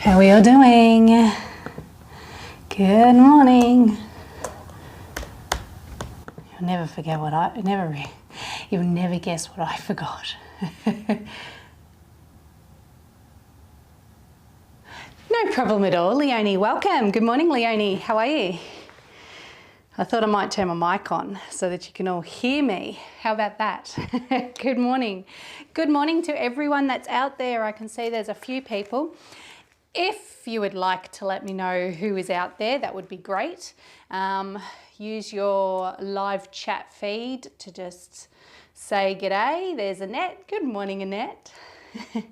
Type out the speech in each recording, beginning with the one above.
How are we all doing? Good morning. You'll never forget what you'll never guess what I forgot. No problem at all, Leonie. Welcome. Good morning, Leonie. How are you? I thought I might turn my mic on so that you can all hear me. How about that? Good morning. Good morning to everyone that's out there. I can see there's a few people. If you would like to let me know who is out there, that would be great. Use your live chat feed to just say g'day. There's Annette. Good morning, Annette. If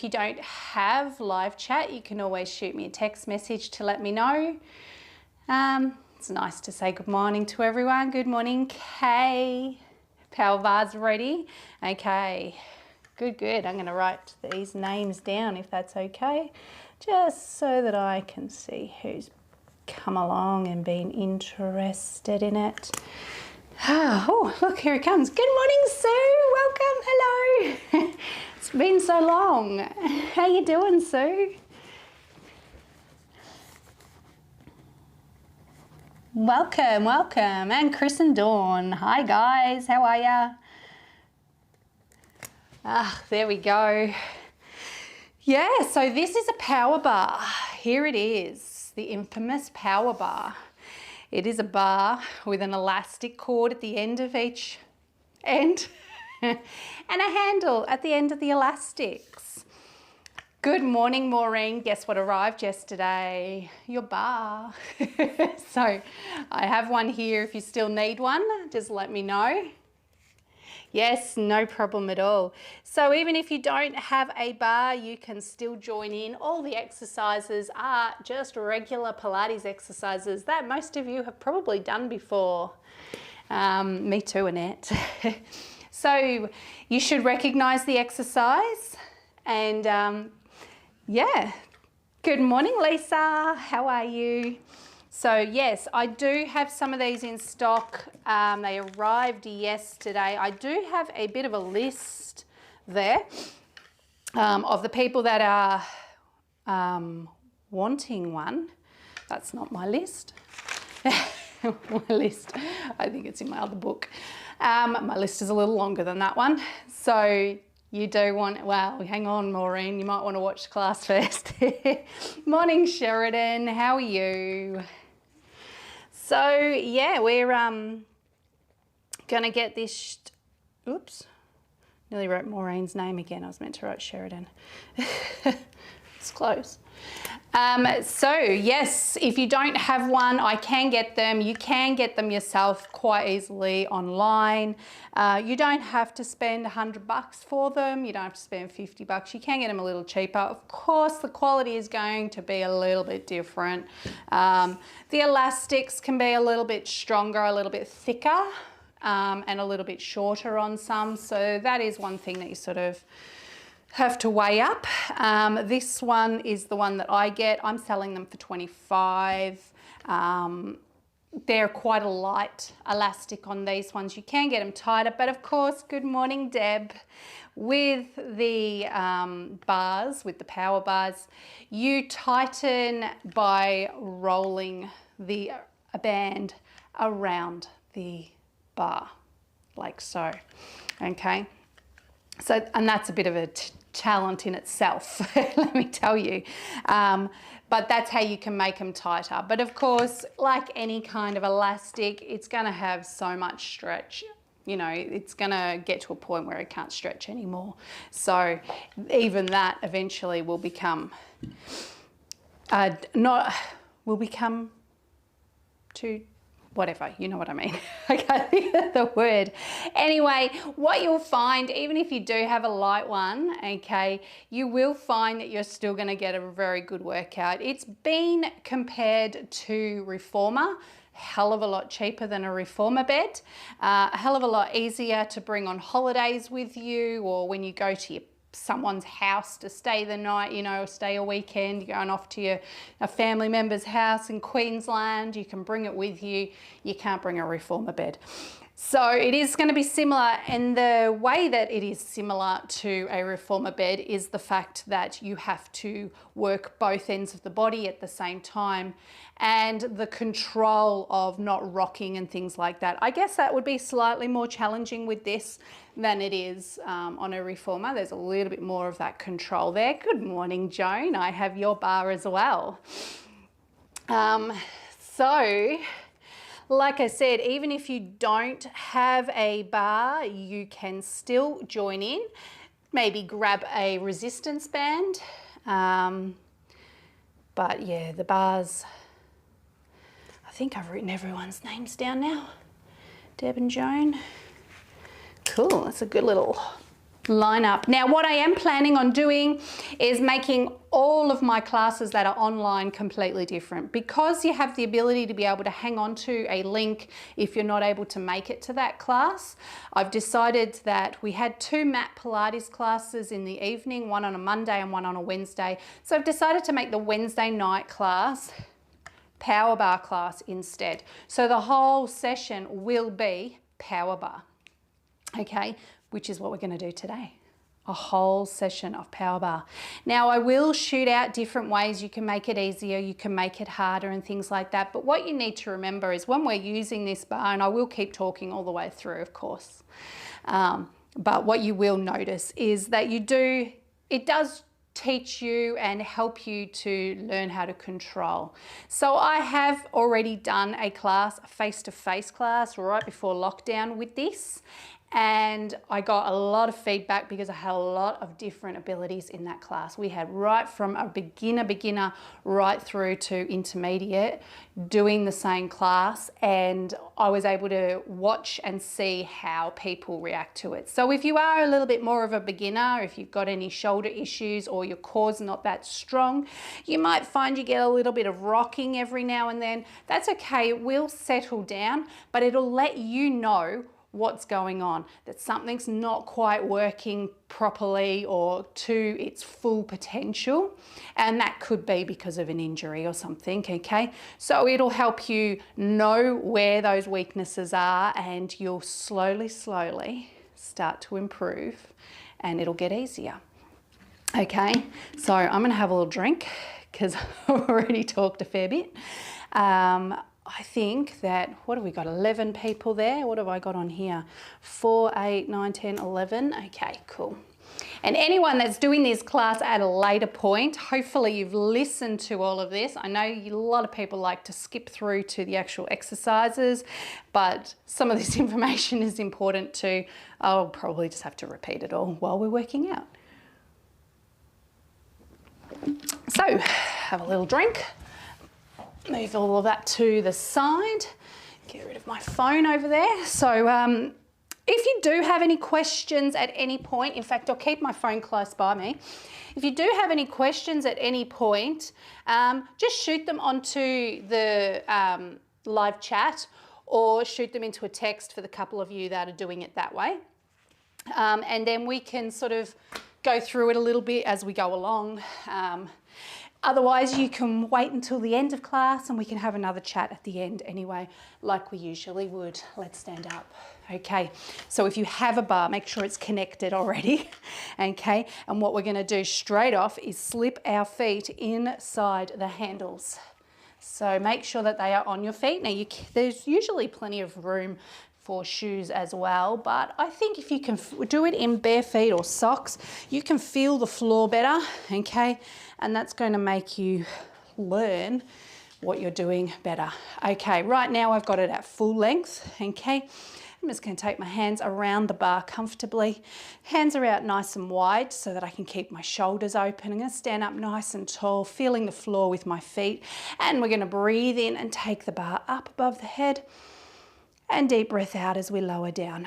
you don't have live chat, you can always shoot me a text message to let me know. It's nice to say good morning to everyone. Good morning, Kay. Power bar's ready. Okay, good. I'm going to write these names down if that's okay, just so that I can see who's come along and been interested in it. Oh, look, here it comes. Good morning, Sue. Welcome. Hello. It's been so long. How you doing, Sue? Welcome. And Chris and Dawn. Hi, guys. How are ya? There we go. Yeah, so this is a power bar. Here it is, the infamous power bar. It is a bar with an elastic cord at the end of each end and a handle at the end of the elastics. Good morning, Maureen. Guess what arrived yesterday? Your bar. So I have one here. If you still need one, just let me know. Yes, no problem at all. So even if you don't have a bar, you can still join in. All the exercises are just regular Pilates exercises that most of you have probably done before. Me too, Annette. So you should recognize the exercise. And yeah, good morning, Lisa. How are you? So yes, I do have some of these in stock. They arrived yesterday. I do have a bit of a list there of the people that are wanting one. That's not my list. My list, I think it's in my other book. My list is a little longer than that one. So you do want, well, hang on, Maureen, you might want to watch the class first. Morning, Sheridan. How are you? So yeah, we're gonna get this, oops, nearly wrote Maureen's name again. I was meant to write Sheridan. It's close. So yes, if you don't have one, I can get them. You can get them yourself quite easily online. You don't have to spend $100 for them. You don't have to spend $50. You can get them a little cheaper. Of course, the quality is going to be a little bit different. The elastics can be a little bit stronger, a little bit thicker, and a little bit shorter on some. So that is one thing that you sort of have to weigh up. This one is the one that I get. I'm selling them for $25. They're quite a light elastic on these ones. You can get them tighter, but of course, good morning, Deb. With the bars, with the power bars, you tighten by rolling a band around the bar, like so, okay? So, and that's a bit of a talent in itself, let me tell you. But that's how you can make them tighter. But of course, like any kind of elastic, it's gonna have so much stretch. You know, it's gonna get to a point where it can't stretch anymore. So even that eventually will become, too, whatever, you know what I mean. I can't think of the word. Anyway, what you'll find, even if you do have a light one, okay, you will find that you're still gonna get a very good workout. It's been compared to reformer, hell of a lot cheaper than a reformer bed, a hell of a lot easier to bring on holidays with you, or when you go to someone's house to stay the night, you know, stay a weekend, you're going off to a family member's house in Queensland, you can bring it with you. You can't bring a reformer bed. So it is going to be similar, and the way that it is similar to a reformer bed is the fact that you have to work both ends of the body at the same time, and the control of not rocking and things like that. I guess that would be slightly more challenging with this than it is on a reformer. There's a little bit more of that control there. Good morning, Joan. I have your bar as well. So like I said, even if you don't have a bar, you can still join in. Maybe grab a resistance band. But yeah, the bars, I think I've written everyone's names down now. Deb and Joan. Cool, that's a good little lineup. Now, what I am planning on doing is making all of my classes that are online completely different, because you have the ability to be able to hang on to a link if you're not able to make it to that class. I've decided that we had 2 mat Pilates classes in the evening, one on a Monday and one on a Wednesday. So I've decided to make the Wednesday night class power bar class instead. So the whole session will be power bar, okay? Which is what we're going to do today, a whole session of power bar. Now, I will shoot out different ways you can make it easier, you can make it harder and things like that. But what you need to remember is when we're using this bar, and I will keep talking all the way through, of course, but what you will notice is that it does teach you and help you to learn how to control. So I have already done a class, a face-to-face class right before lockdown with this. And I got a lot of feedback because I had a lot of different abilities in that class. We had right from a beginner right through to intermediate doing the same class, and I was able to watch and see how people react to it. So if you are a little bit more of a beginner, if you've got any shoulder issues or your core's not that strong, you might find you get a little bit of rocking every now and then. That's okay, it will settle down, but it'll let you know what's going on, that something's not quite working properly or to its full potential, and that could be because of an injury or something, okay? So it'll help you know where those weaknesses are, and you'll slowly start to improve, and it'll get easier. Okay, so I'm gonna have a little drink because I've already talked a fair bit. I think that, what have we got, 11 people there? What have I got on here? 4, 8, 9, 10, 11. Okay, cool. And anyone that's doing this class at a later point, hopefully you've listened to all of this. I know a lot of people like to skip through to the actual exercises, but some of this information is important too. I'll probably just have to repeat it all while we're working out. So, have a little drink. Move all of that to the side. Get rid of my phone over there. So if you do have any questions at any point, in fact, I'll keep my phone close by me. If you do have any questions at any point, just shoot them onto the live chat, or shoot them into a text for the couple of you that are doing it that way. And then we can sort of go through it a little bit as we go along. Otherwise, you can wait until the end of class and we can have another chat at the end anyway, like we usually would. Let's stand up. Okay, so if you have a bar, make sure it's connected already, okay? And what we're gonna do straight off is slip our feet inside the handles. So make sure that they are on your feet. Now, there's usually plenty of room for shoes as well, but I think if you can do it in bare feet or socks, you can feel the floor better, okay? And that's going to make you learn what you're doing better. Okay, right now I've got it at full length, okay? I'm just going to take my hands around the bar comfortably. Hands are out nice and wide so that I can keep my shoulders open. I'm going to stand up nice and tall, feeling the floor with my feet, and we're going to breathe in and take the bar up above the head. And deep breath out as we lower down.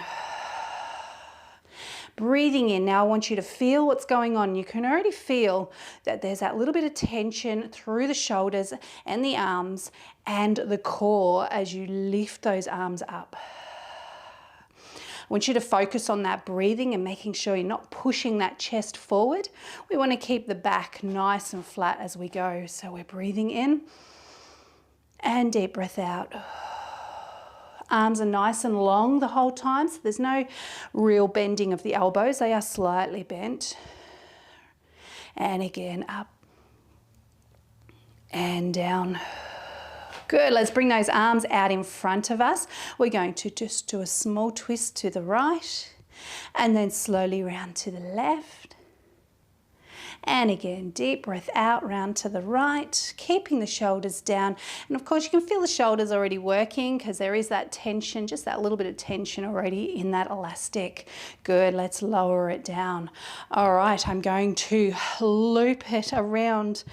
Breathing in. Now I want you to feel what's going on. You can already feel that there's that little bit of tension through the shoulders and the arms and the core as you lift those arms up. I want you to focus on that breathing and making sure you're not pushing that chest forward. We want to keep the back nice and flat as we go. So we're breathing in and deep breath out. Arms are nice and long the whole time, so there's no real bending of the elbows. They are slightly bent. And again, up and down. Good, let's bring those arms out in front of us. We're going to just do a small twist to the right and then slowly round to the left. And again, deep breath out, round to the right, keeping the shoulders down. And of course, you can feel the shoulders already working because there is that tension, just that little bit of tension already in that elastic. Good, let's lower it down. All right, I'm going to loop it around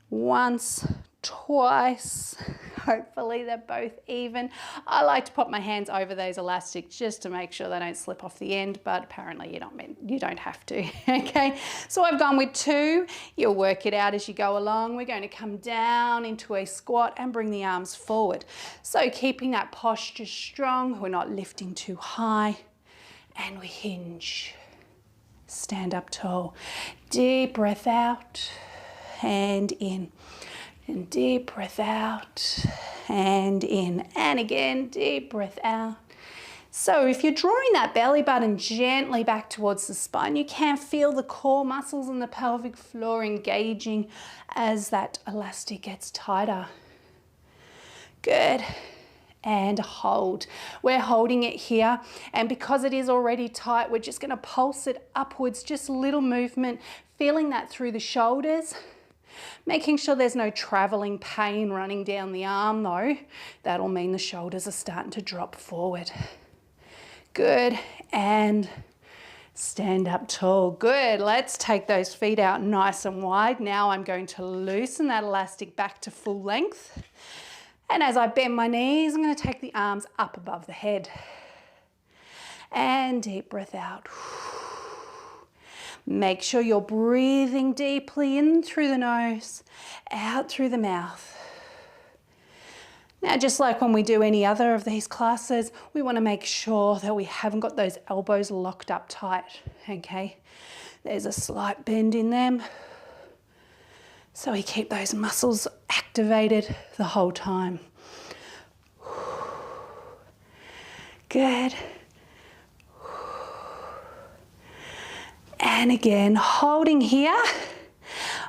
once, twice. Hopefully they're both even. I like to pop my hands over those elastics just to make sure they don't slip off the end, but apparently you don't have to. Okay, so I've gone with 2. You'll work it out as you go along. We're going to come down into a squat and bring the arms forward. So keeping that posture strong, we're not lifting too high, and we hinge. Stand up tall. Deep breath out and in. And deep breath out and in. And again, deep breath out. So if you're drawing that belly button gently back towards the spine, you can feel the core muscles and the pelvic floor engaging as that elastic gets tighter. Good. And hold. We're holding it here, and because it is already tight, we're just going to pulse it upwards, just a little movement, feeling that through the shoulders. Making sure there's no traveling pain running down the arm though. That'll mean the shoulders are starting to drop forward. Good, and stand up tall. Good, let's take those feet out nice and wide. Now I'm going to loosen that elastic back to full length. And as I bend my knees, I'm going to take the arms up above the head. And deep breath out. Make sure you're breathing deeply in through the nose, out through the mouth. Now, just like when we do any other of these classes, we want to make sure that we haven't got those elbows locked up tight, okay? There's a slight bend in them, so we keep those muscles activated the whole time. Good. And again, holding here.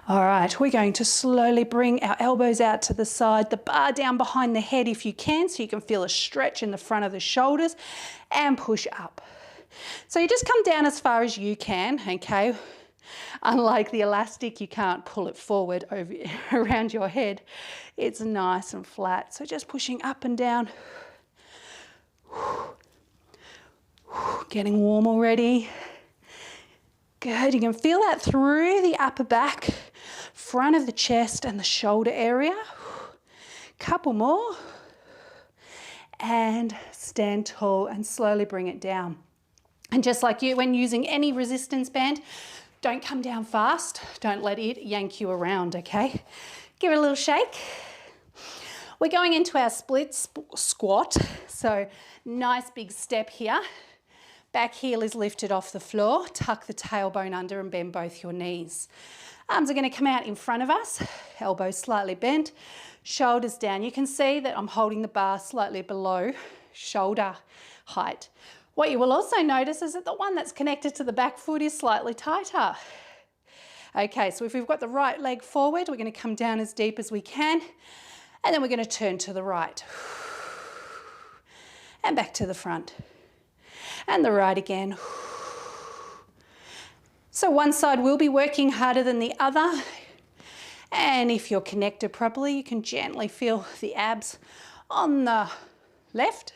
All right, we're going to slowly bring our elbows out to the side, the bar down behind the head if you can, so you can feel a stretch in the front of the shoulders, and push up. So you just come down as far as you can, okay? Unlike the elastic, you can't pull it forward over around your head. It's nice and flat, so just pushing up and down. Getting warm already. Good, you can feel that through the upper back, front of the chest and the shoulder area. Couple more. And stand tall and slowly bring it down. And just like you, when using any resistance band, don't come down fast. Don't let it yank you around, okay? Give it a little shake. We're going into our split squat. So nice big step here. Back heel is lifted off the floor. Tuck the tailbone under and bend both your knees. Arms are going to come out in front of us. Elbows slightly bent. Shoulders down. You can see that I'm holding the bar slightly below shoulder height. What you will also notice is that the one that's connected to the back foot is slightly tighter. Okay, so if we've got the right leg forward, we're going to come down as deep as we can. And then we're going to turn to the right. And back to the front. And the right again. So one side will be working harder than the other. And if you're connected properly, you can gently feel the abs on the left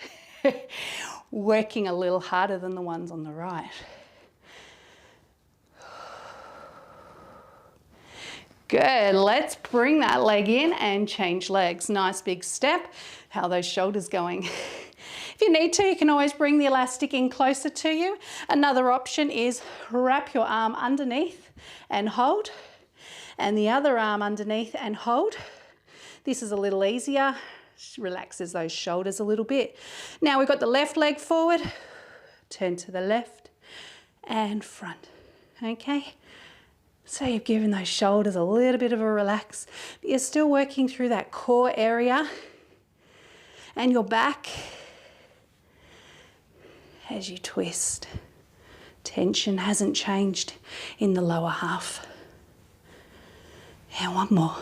working a little harder than the ones on the right. Good, let's bring that leg in and change legs. Nice big step. How are those shoulders going? If you need to, you can always bring the elastic in closer to you. Another option is wrap your arm underneath and hold, and the other arm underneath and hold. This is a little easier, relaxes those shoulders a little bit. Now we've got the left leg forward, turn to the left and front, okay? So you've given those shoulders a little bit of a relax, but you're still working through that core area and your back. as you twist. Tension hasn't changed in the lower half. And one more.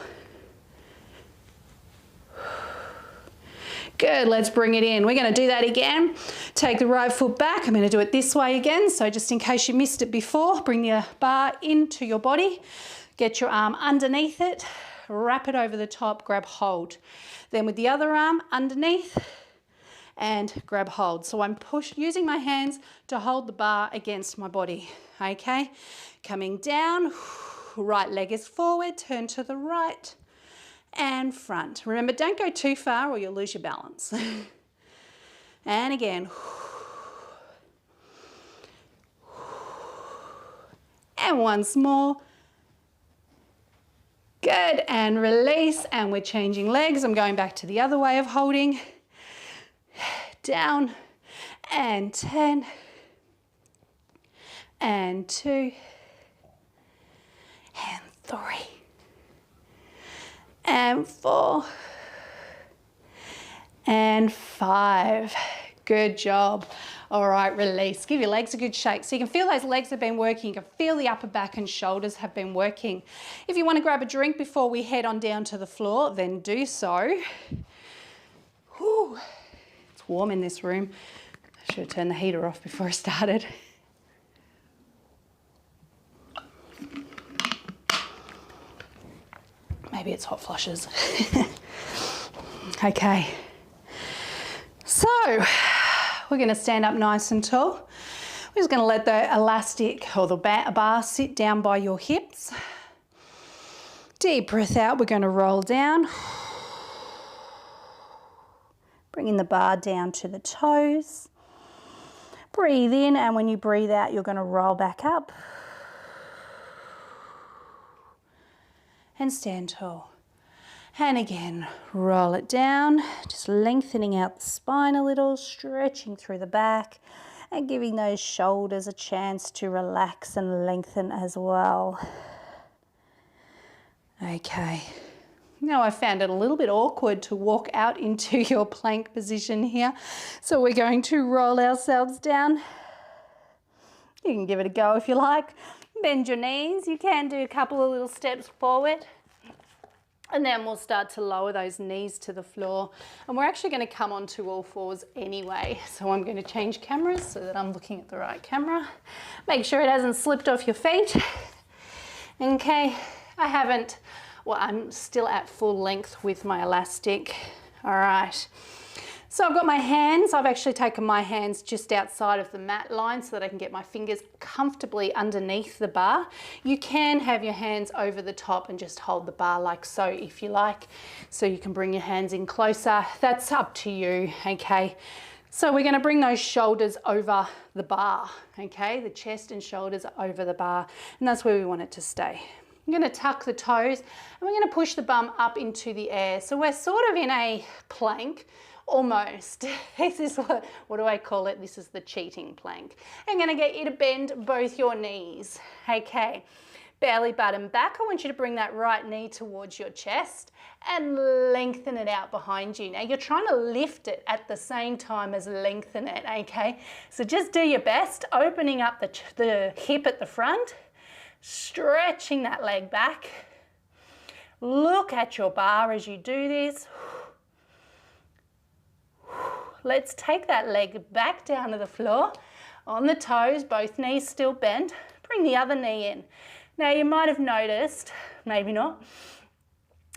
Good, let's bring it in. We're going to do that again. Take the right foot back. I'm going to do it this way again. So just in case you missed it before, bring the bar into your body. Get your arm underneath it. Wrap it over the top, grab hold. Then with the other arm underneath and grab hold. So I'm using my hands to hold the bar against my body. Okay, coming down, right leg is forward, turn to the right and front. Remember, don't go too far or you'll lose your balance. And again. And once more. Good, and release, and we're changing legs. I'm going back to the other way of holding. Down, and 10, and 2, and 3, and 4, and 5. Good job. All right, release. Give your legs a good shake. So you can feel those legs have been working. You can feel the upper back and shoulders have been working. If you want to grab a drink before we head on down to the floor, then do so. Whew. It's warm in this room. I should have turned the heater off before I started. Maybe it's hot flushes. Okay. So, we're going to stand up nice and tall. We're just going to let the elastic or the bar sit down by your hips. Deep breath out. We're going to roll down. Bringing the bar down to the toes. Breathe in, and when you breathe out, you're going to roll back up. And stand tall. And again, roll it down, just lengthening out the spine a little, stretching through the back and giving those shoulders a chance to relax and lengthen as well. Okay, now I found it a little bit awkward to walk out into your plank position here. So we're going to roll ourselves down. You can give it a go if you like. Bend your knees. You can do a couple of little steps forward. And then we'll start to lower those knees to the floor. And we're actually going to come onto all fours anyway. So I'm going to change cameras so that I'm looking at the right camera. Make sure it hasn't slipped off your feet. Okay, I'm still at full length with my elastic. All right. So I've got my hands. I've actually taken my hands just outside of the mat line so that I can get my fingers comfortably underneath the bar. You can have your hands over the top and just hold the bar like so if you like. So you can bring your hands in closer. That's up to you, okay? So we're going to bring those shoulders over the bar, okay? The chest and shoulders are over the bar, and that's where we want it to stay. I'm going to tuck the toes and we're going to push the bum up into the air. So we're sort of in a plank. Almost. This is what do I call it? This is the cheating plank. I'm going to get you to bend both your knees. Okay, belly button back. I want you to bring that right knee towards your chest and lengthen it out behind you. Now you're trying to lift it at the same time as lengthen it, okay? So just do your best, opening up the hip at the front, stretching that leg back. Look at your bar as you do this. Let's take that leg back down to the floor on the toes, both knees still bent. Bring the other knee in. Now you might have noticed, maybe not,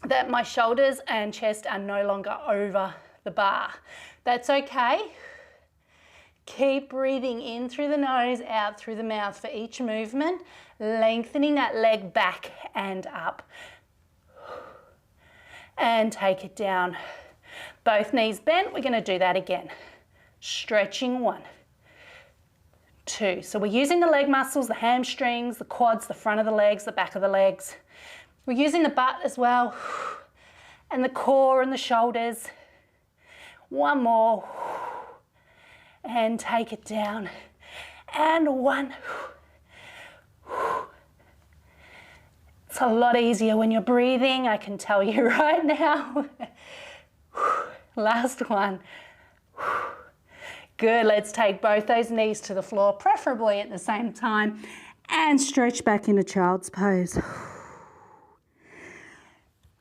that my shoulders and chest are no longer over the bar. That's okay. Keep breathing in through the nose, out through the mouth for each movement, lengthening that leg back and up. And take it down. Both knees bent, we're going to do that again. Stretching 1, 2. So we're using the leg muscles, the hamstrings, the quads, the front of the legs, the back of the legs. We're using the butt as well, and the core and the shoulders. One more, and take it down. And 1. It's a lot easier when you're breathing, I can tell you right now. Last one. Good, let's take both those knees to the floor, preferably at the same time, and stretch back into child's pose.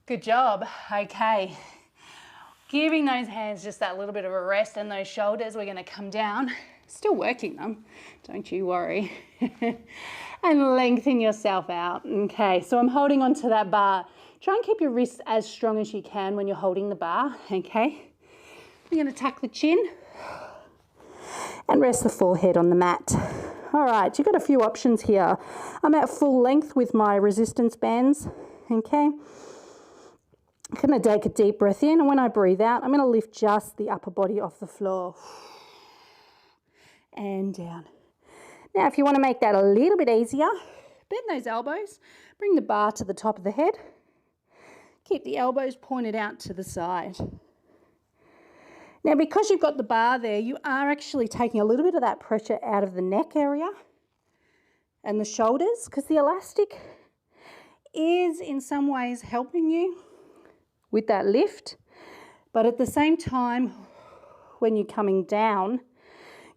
Good job. Okay, giving those hands just that little bit of a rest and those shoulders. We're going to come down, still working them, don't you worry, and lengthen yourself out. Okay, so I'm holding onto that bar. Try and keep your wrists as strong as you can when you're holding the bar, okay? We're going to tuck the chin and rest the forehead on the mat. All right, you've got a few options here. I'm at full length with my resistance bands, okay? I'm going to take a deep breath in, and when I breathe out, I'm going to lift just the upper body off the floor. And down. Now, if you want to make that a little bit easier, bend those elbows, bring the bar to the top of the head, keep the elbows pointed out to the side. Now, because you've got the bar there, you are actually taking a little bit of that pressure out of the neck area and the shoulders, because the elastic is in some ways helping you with that lift, but at the same time, when you're coming down,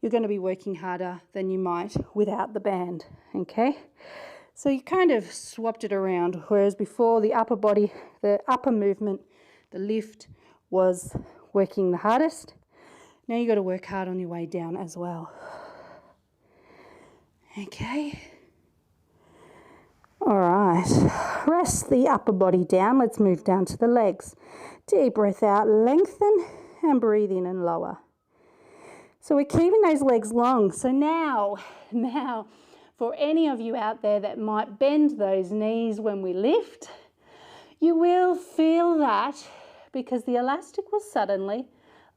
you're going to be working harder than you might without the band, okay? So you kind of swapped it around, whereas before the upper body, the upper movement, the lift was working the hardest. Now you've got to work hard on your way down as well. Okay. All right, rest the upper body down. Let's move down to the legs. Deep breath out, lengthen, and breathe in and lower. So we're keeping those legs long. So now, for any of you out there that might bend those knees when we lift, you will feel that because the elastic will suddenly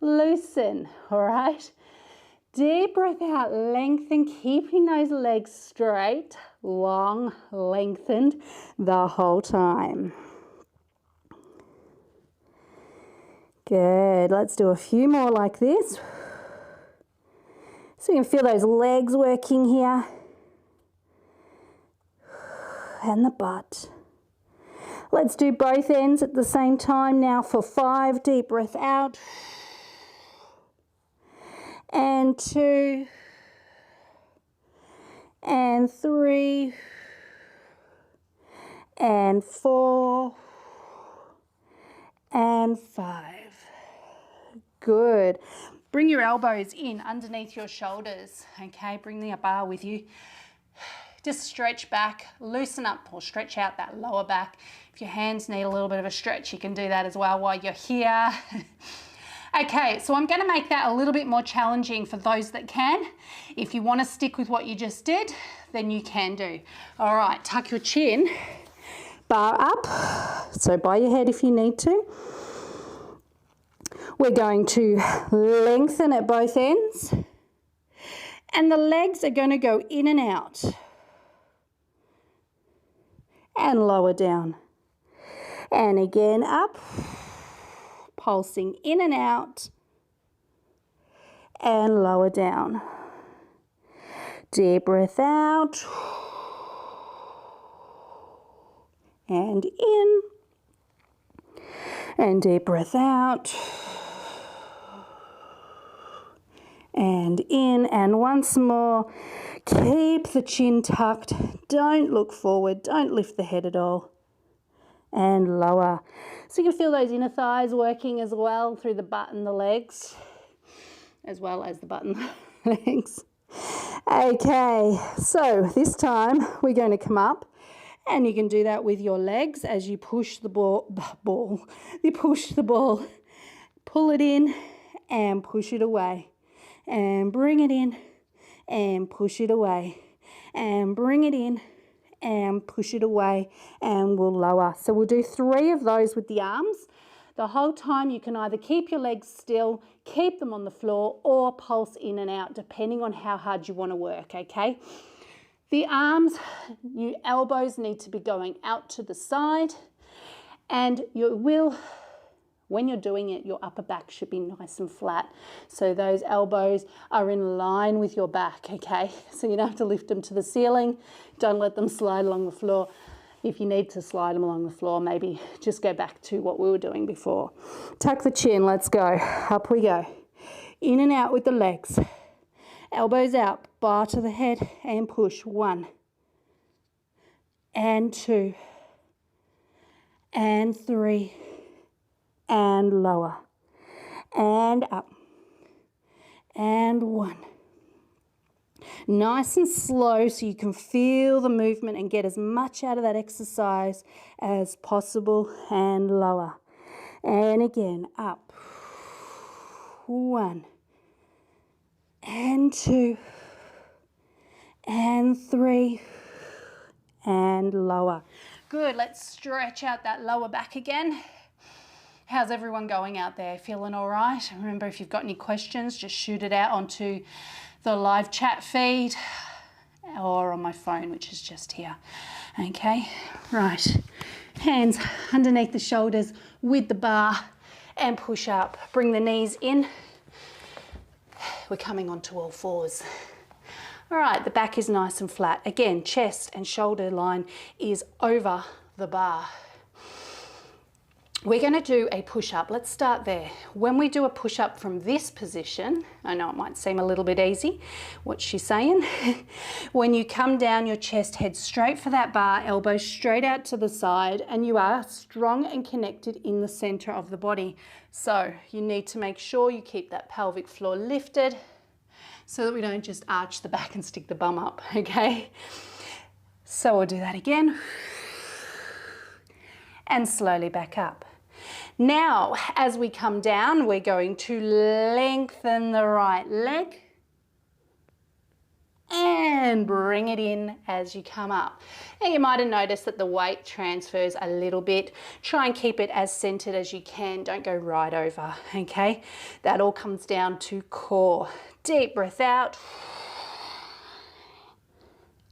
loosen, all right? Deep breath out, lengthen, keeping those legs straight, long, lengthened the whole time. Good, let's do a few more like this. So you can feel those legs working here. And the butt. Let's do both ends at the same time now for 5. Deep breath out. And 2. And 3. And 4. And 5. Good. Bring your elbows in underneath your shoulders, okay? Bring the bar with you. Just stretch back, loosen up or stretch out that lower back. If your hands need a little bit of a stretch, you can do that as well while you're here. Okay, so I'm gonna make that a little bit more challenging for those that can. If you wanna stick with what you just did, then you can do. All right, tuck your chin, bar up, so by your head if you need to. We're going to lengthen at both ends, and the legs are going to go in and out and lower down. And again up, pulsing in and out and lower down. Deep breath out and in, and deep breath out and in, and once more. Keep the chin tucked, don't look forward, don't lift the head at all, and lower. So you can feel those inner thighs working as well through the butt and the legs, as well as the butt and the legs. Okay, so this time we're going to come up, and you can do that with your legs as you push the ball, pull it in and push it away. And bring it in and push it away, and bring it in and push it away, and we'll lower. So we'll do 3 of those with the arms. The whole time you can either keep your legs still, keep them on the floor, or pulse in and out depending on how hard you want to work, okay? The arms, your elbows need to be going out to the side, and you will, when you're doing it, your upper back should be nice and flat. So those elbows are in line with your back, okay? So you don't have to lift them to the ceiling. Don't let them slide along the floor. If you need to slide them along the floor, maybe just go back to what we were doing before. Tuck the chin, let's go. Up we go. In and out with the legs. Elbows out, bar to the head and push. 1 and 2 and 3 and lower and up and 1. Nice and slow so you can feel the movement and get as much out of that exercise as possible, and lower. And again, up. 1 and 2 and 3 and lower. Good, let's stretch out that lower back again. How's everyone going out there? Feeling all right? Remember, if you've got any questions, just shoot it out onto the live chat feed or on my phone, which is just here. Okay, right. Hands underneath the shoulders with the bar and push up. Bring the knees in. We're coming onto all fours. All right, the back is nice and flat. Again, chest and shoulder line is over the bar. We're going to do a push-up. Let's start there. When we do a push-up from this position, I know it might seem a little bit easy, what she's saying. When you come down, your chest heads straight for that bar, elbows straight out to the side, and you are strong and connected in the center of the body. So you need to make sure you keep that pelvic floor lifted so that we don't just arch the back and stick the bum up, okay? So we'll do that again. And slowly back up. Now, as we come down, we're going to lengthen the right leg and bring it in as you come up. Now, you might have noticed that the weight transfers a little bit. Try and keep it as centered as you can. Don't go right over, okay? That all comes down to core. Deep breath out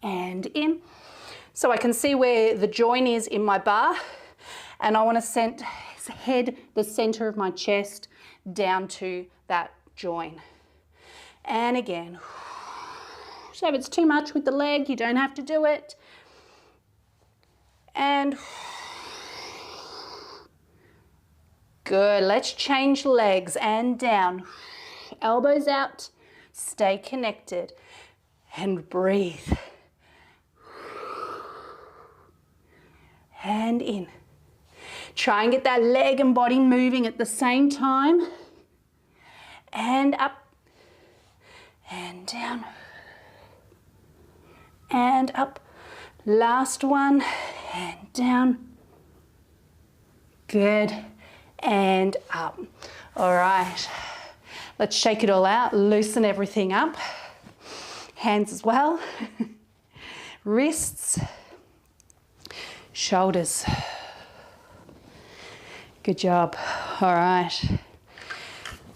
and in. So I can see where the joint is in my bar, and I want to head the center of my chest down to that joint. And again. So if it's too much with the leg, you don't have to do it. And good. Let's change legs and down. Elbows out. Stay connected. And breathe. And in. Try and get that leg and body moving at the same time. And up. And down. And up. Last one. And down. Good. And up. All right. Let's shake it all out. Loosen everything up. Hands as well. Wrists. Shoulders. Good job. All right.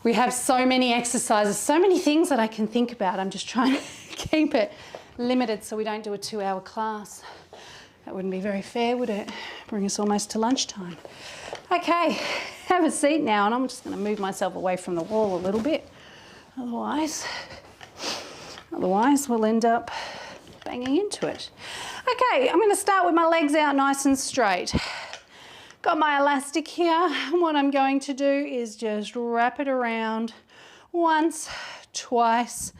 We have so many exercises, so many things that I can think about. I'm just trying to keep it limited so we don't do a 2-hour class. That wouldn't be very fair, would it? Bring us almost to lunchtime. Okay, have a seat now, and I'm just going to move myself away from the wall a little bit. Otherwise we'll end up banging into it. Okay, I'm going to start with my legs out nice and straight. Got my elastic here, and what I'm going to do is just wrap it around once, twice.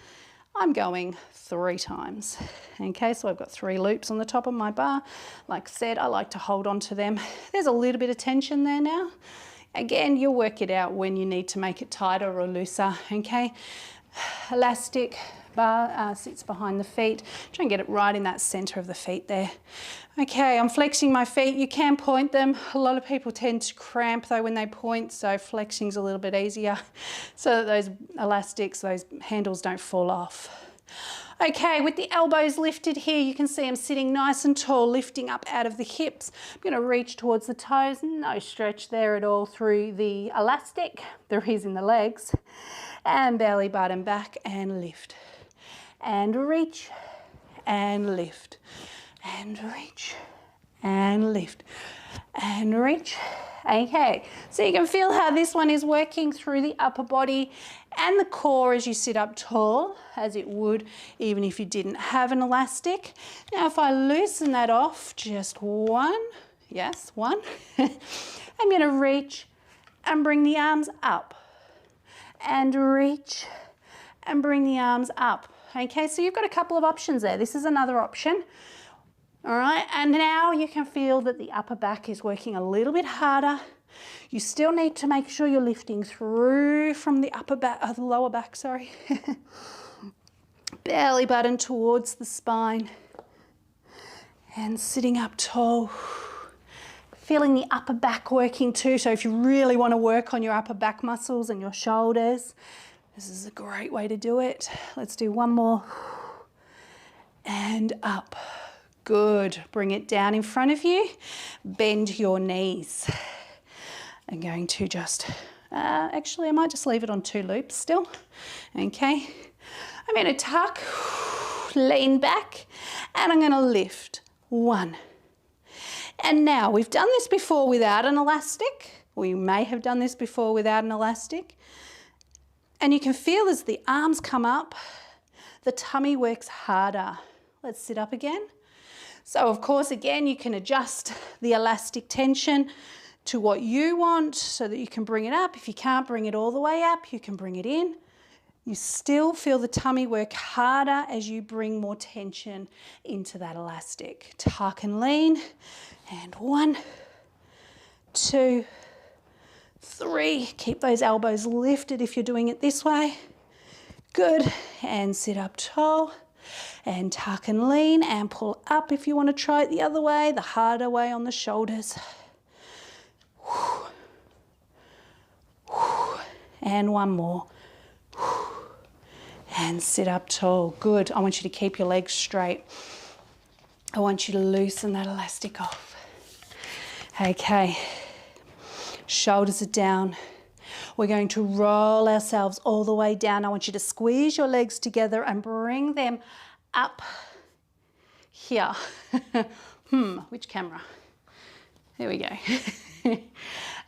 I'm going 3 times. Okay, so I've got 3 loops on the top of my bar. Like I said, I like to hold on to them. There's a little bit of tension there now. Again, you'll work it out when you need to make it tighter or looser, okay? Elastic bar sits behind the feet. Try and get it right in that center of the feet there. Okay, I'm flexing my feet. You can point them. A lot of people tend to cramp though when they point, so flexing's a little bit easier so that those elastics, those handles don't fall off. Okay, with the elbows lifted here, you can see I'm sitting nice and tall, lifting up out of the hips. I'm going to reach towards the toes. No stretch there at all through the elastic. There is in the legs. And belly button back and lift. And reach and lift. And reach and lift. And reach. Okay, so you can feel how this one is working through the upper body and the core as you sit up tall, as it would even if you didn't have an elastic. Now if I loosen that off, just one, yes, one, I'm going to reach and bring the arms up and reach and bring the arms up. Okay, so you've got a couple of options there. This is another option. All right, and now you can feel that the upper back is working a little bit harder. You still need to make sure you're lifting through from the upper back, the lower back, sorry. Belly button towards the spine and sitting up tall. Feeling the upper back working too. So if you really want to work on your upper back muscles and your shoulders, this is a great way to do it. Let's do one more. And up. Good. Bring it down in front of you. Bend your knees. I'm going to just, actually I might just leave it on 2 loops still. Okay. I'm going to tuck, lean back, and I'm going to lift. 1. And now we've done this before without an elastic. We may have done this before without an elastic. And you can feel as the arms come up, the tummy works harder. Let's sit up again. So of course, again, you can adjust the elastic tension to what you want so that you can bring it up. If you can't bring it all the way up, you can bring it in. You still feel the tummy work harder as you bring more tension into that elastic. Tuck and lean. And 1, 2, 3. Keep those elbows lifted if you're doing it this way. Good. And sit up tall. And tuck and lean and pull up if you want to try it the other way, the harder way on the shoulders. And one more. And sit up tall. Good. I want you to keep your legs straight. I want you to loosen that elastic off. Okay. Shoulders are down. We're going to roll ourselves all the way down. I want you to squeeze your legs together and bring them up here. Which camera? There we go.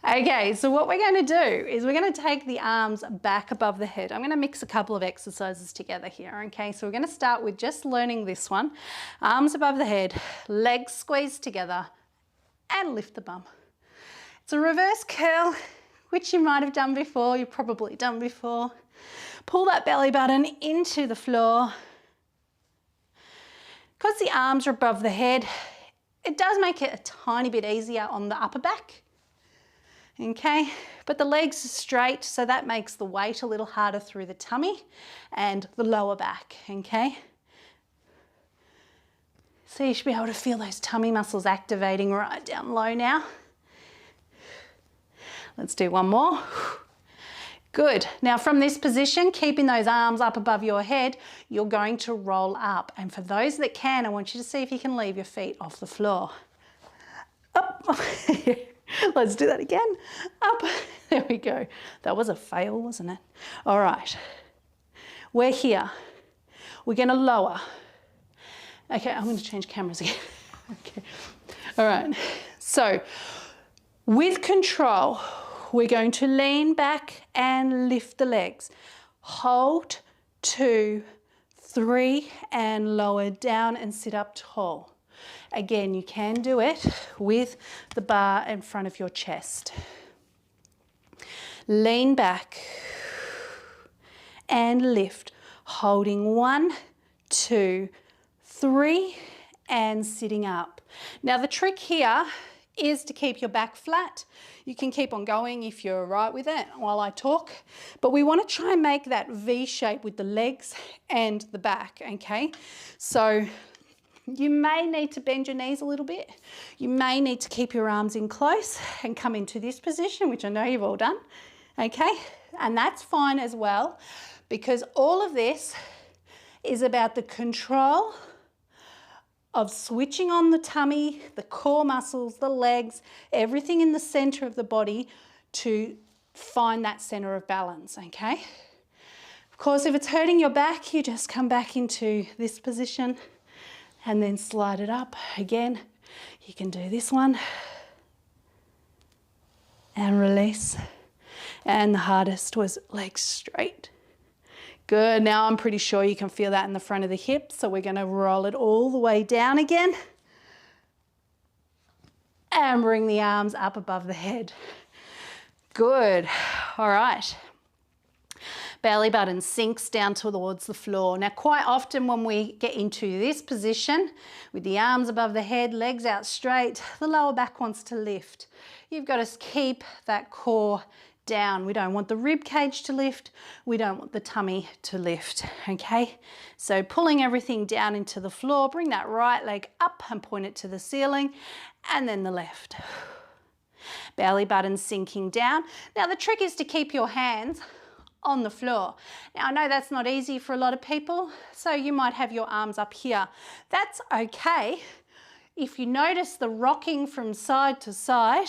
Okay, so what we're going to do is we're going to take the arms back above the head. I'm going to mix a couple of exercises together here, okay? So we're going to start with just learning this one. Arms above the head, legs squeezed together, and lift the bum. It's a reverse curl, which you might have done before, you've probably done before. Pull that belly button into the floor. Because the arms are above the head, it does make it a tiny bit easier on the upper back. Okay, but the legs are straight, so that makes the weight a little harder through the tummy and the lower back, okay? So you should be able to feel those tummy muscles activating right down low now. Let's do one more. Good. Now from this position, keeping those arms up above your head, you're going to roll up. And for those that can, I want you to see if you can leave your feet off the floor. Up. Let's do that again. Up. There we go. That was a fail, wasn't it? All right. We're here. We're going to lower. Okay, I'm going to change cameras again. Okay. All right. So with control, we're going to lean back and lift the legs. Hold, 2, 3, and lower down and sit up tall. Again, you can do it with the bar in front of your chest. Lean back and lift, holding 1, 2, 3, and sitting up. Now the trick here is to keep your back flat. You can keep on going if you're right with it while I talk, but we want to try and make that V shape with the legs and the back, okay? So you may need to bend your knees a little bit. You may need to keep your arms in close and come into this position, which I know you've all done, okay? And that's fine as well, because all of this is about the control of switching on the tummy, the core muscles, the legs, everything in the center of the body to find that center of balance, okay? Of course, if it's hurting your back, you just come back into this position and then slide it up. Again, you can do this one and release. And the hardest was legs straight. Good, now I'm pretty sure you can feel that in the front of the hips, so we're gonna roll it all the way down again and bring the arms up above the head. Good, all right. Belly button sinks down towards the floor. Now, quite often when we get into this position, with the arms above the head, legs out straight, the lower back wants to lift. You've got to keep that core down. We don't want the rib cage to lift. We don't want the tummy to lift, okay? So pulling everything down into the floor, bring that right leg up and point it to the ceiling, and then the left. Belly button sinking down. Now the trick is to keep your hands on the floor. Now I know that's not easy for a lot of people, so you might have your arms up here. That's okay. If you notice the rocking from side to side,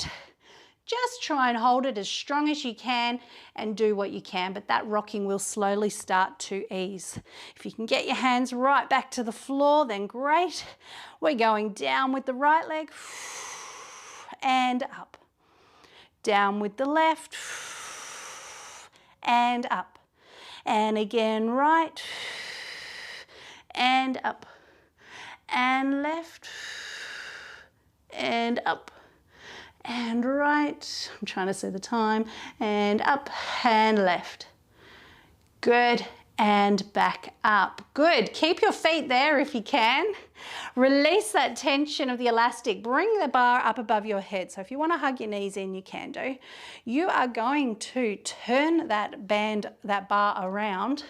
just try and hold it as strong as you can and do what you can, but that rocking will slowly start to ease. If you can get your hands right back to the floor, then great. We're going down with the right leg and up. Down with the left and up. And again, right and up. And left and up. And right, I'm trying to see the time, and up and left. Good, and back up. Good, keep your feet there if you can. Release that tension of the elastic. Bring the bar up above your head. So if you want to hug your knees in, you can do. You are going to turn that bar around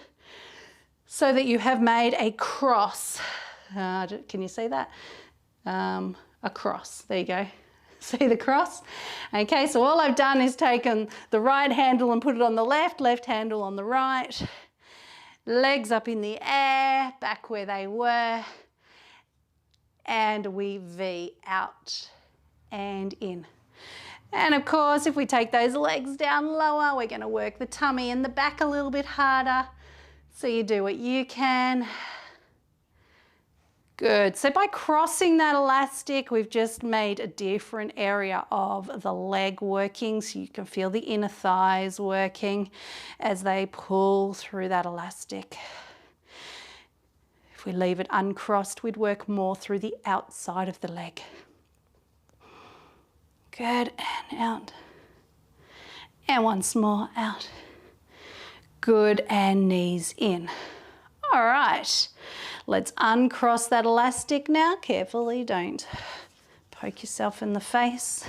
so that you have made a cross. Can you see that? A cross, there you go. See the cross? Okay, so all I've done is taken the right handle and put it on the left, left handle on the right, legs up in the air, back where they were, and we V out and in. And of course, if we take those legs down lower, we're going to work the tummy and the back a little bit harder. So you do what you can. Good. So by crossing that elastic, we've just made a different area of the leg working, so you can feel the inner thighs working as they pull through that elastic. If we leave it uncrossed, we'd work more through the outside of the leg. Good, and out. And once more, out. Good, and knees in. All right. Let's uncross that elastic now. Carefully, don't poke yourself in the face.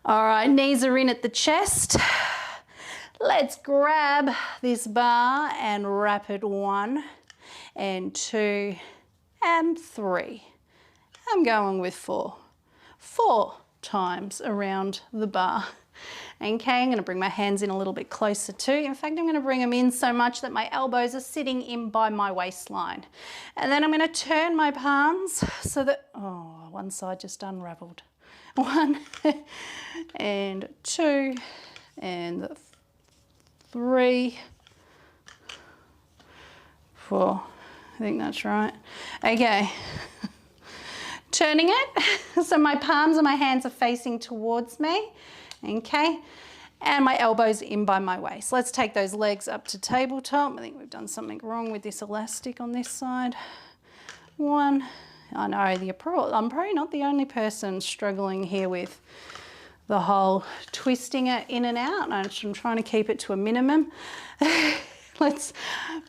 All right, knees are in at the chest. Let's grab this bar and wrap it 1 and 2 and 3. I'm going with 4. 4 times around the bar. Okay, I'm going to bring my hands in a little bit closer too. In fact, I'm going to bring them in so much that my elbows are sitting in by my waistline. And then I'm going to turn my palms so that, oh, one side just unraveled. 1 and 2 and 3, 4. I think that's right. Okay. Turning it so my palms and my hands are facing towards me. Okay, and my elbows in by my waist. Let's take those legs up to tabletop. I think we've done something wrong with this elastic on this side. 1, I know, I'm probably not the only person struggling here with the whole twisting it in and out. I'm trying to keep it to a minimum. Let's,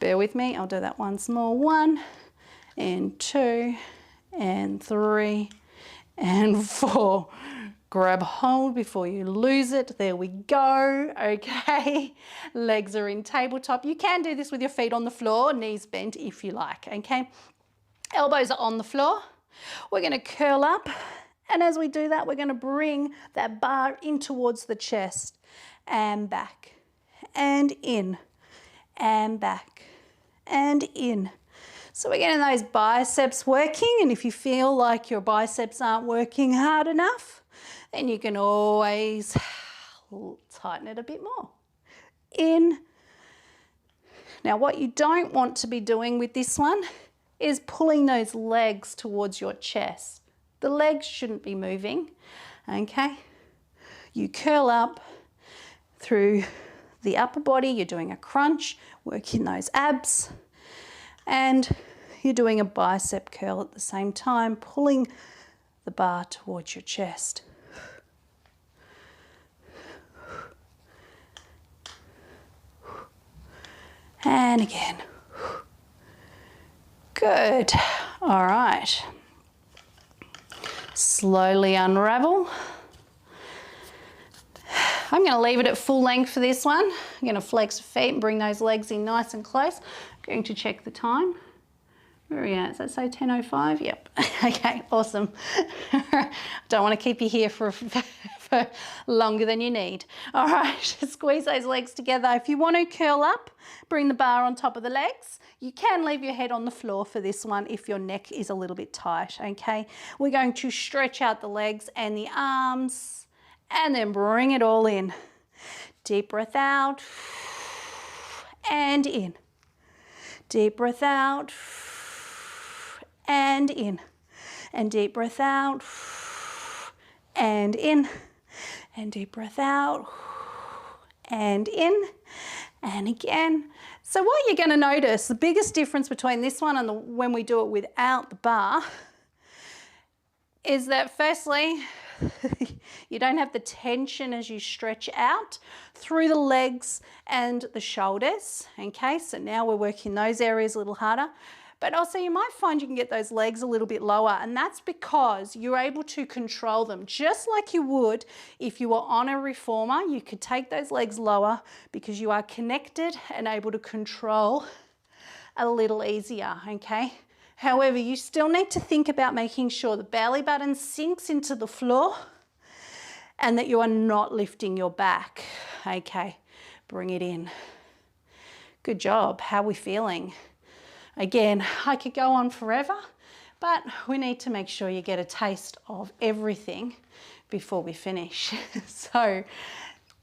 bear with me, I'll do that once more. 1 and 2 and 3 and 4. Grab hold before you lose it. There we go. Okay. Legs are in tabletop. You can do this with your feet on the floor, knees bent if you like. Okay. Elbows are on the floor. We're going to curl up. And as we do that, we're going to bring that bar in towards the chest and back and in and back and in. So we're getting those biceps working. And if you feel like your biceps aren't working hard enough, then you can always tighten it a bit more. In. Now what you don't want to be doing with this one is pulling those legs towards your chest. The legs shouldn't be moving, okay? You curl up through the upper body, you're doing a crunch, working those abs, and you're doing a bicep curl at the same time, pulling the bar towards your chest. And again. Good. All right. Slowly unravel. I'm going to leave it at full length for this one. I'm going to flex the feet and bring those legs in nice and close. I'm going to check the time. Where are we at? Does that say 10:05? Yep. Okay, awesome. Don't want to keep you here for longer than you need. All right, squeeze those legs together. If you want to curl up, bring the bar on top of the legs. You can leave your head on the floor for this one if your neck is a little bit tight, okay? We're going to stretch out the legs and the arms and then bring it all in. Deep breath out and in. Deep breath out and in, and deep breath out and in, and deep breath out and in, and again. So what you're going to notice, the biggest difference between this one and when we do it without the bar is that firstly, you don't have the tension as you stretch out through the legs and the shoulders, okay? So now we're working those areas a little harder. But also you might find you can get those legs a little bit lower, and that's because you're able to control them just like you would if you were on a reformer. You could take those legs lower because you are connected and able to control a little easier, okay? However, you still need to think about making sure the belly button sinks into the floor and that you are not lifting your back, okay? Bring it in. Good job. How are we feeling? Again, I could go on forever, but we need to make sure you get a taste of everything before we finish. So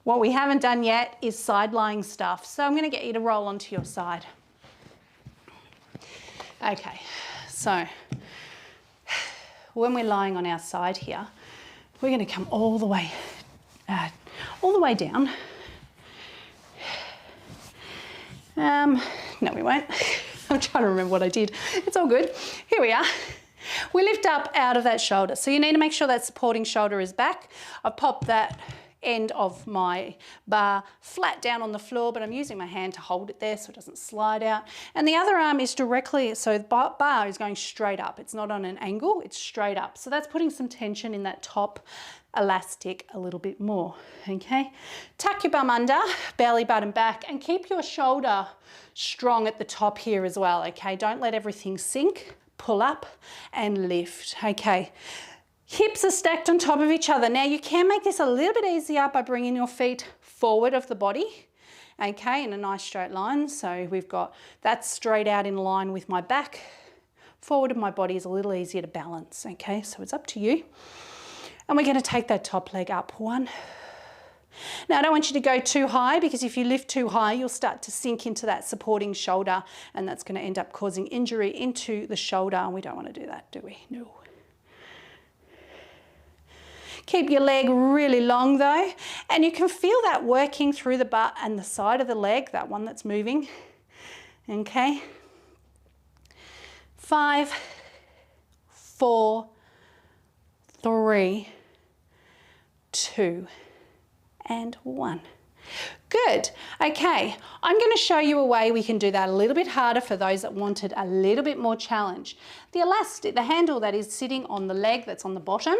what we haven't done yet is side lying stuff. So I'm going to get you to roll onto your side. Okay, so when we're lying on our side here, we're going to come all the way down. No, we won't. I'm trying to remember what I did. It's all good. Here we are. We lift up out of that shoulder. So you need to make sure that supporting shoulder is back. I've popped that end of my bar flat down on the floor, but I'm using my hand to hold it there so it doesn't slide out. And the other arm is directly, so the bar is going straight up. It's not on an angle, it's straight up. So that's putting some tension in that top elastic a little bit more, okay? Tuck your bum under, belly button back, and keep your shoulder strong at the top here as well, okay? Don't let everything sink. Pull up and lift, okay? Hips are stacked on top of each other. Now you can make this a little bit easier by bringing your feet forward of the body, okay, in a nice straight line. So we've got that straight out in line with my back. Forward of my body is a little easier to balance, okay? So it's up to you. And we're going to take that top leg up. One. Now I don't want you to go too high, because if you lift too high, you'll start to sink into that supporting shoulder, and that's going to end up causing injury into the shoulder. And we don't want to do that, do we? No. Keep your leg really long though, and you can feel that working through the butt and the side of the leg, that one that's moving, okay? 5, 4, 3, 2, and 1. Good. Okay, I'm going to show you a way we can do that a little bit harder for those that wanted a little bit more challenge. The elastic, the handle that is sitting on the leg that's on the bottom,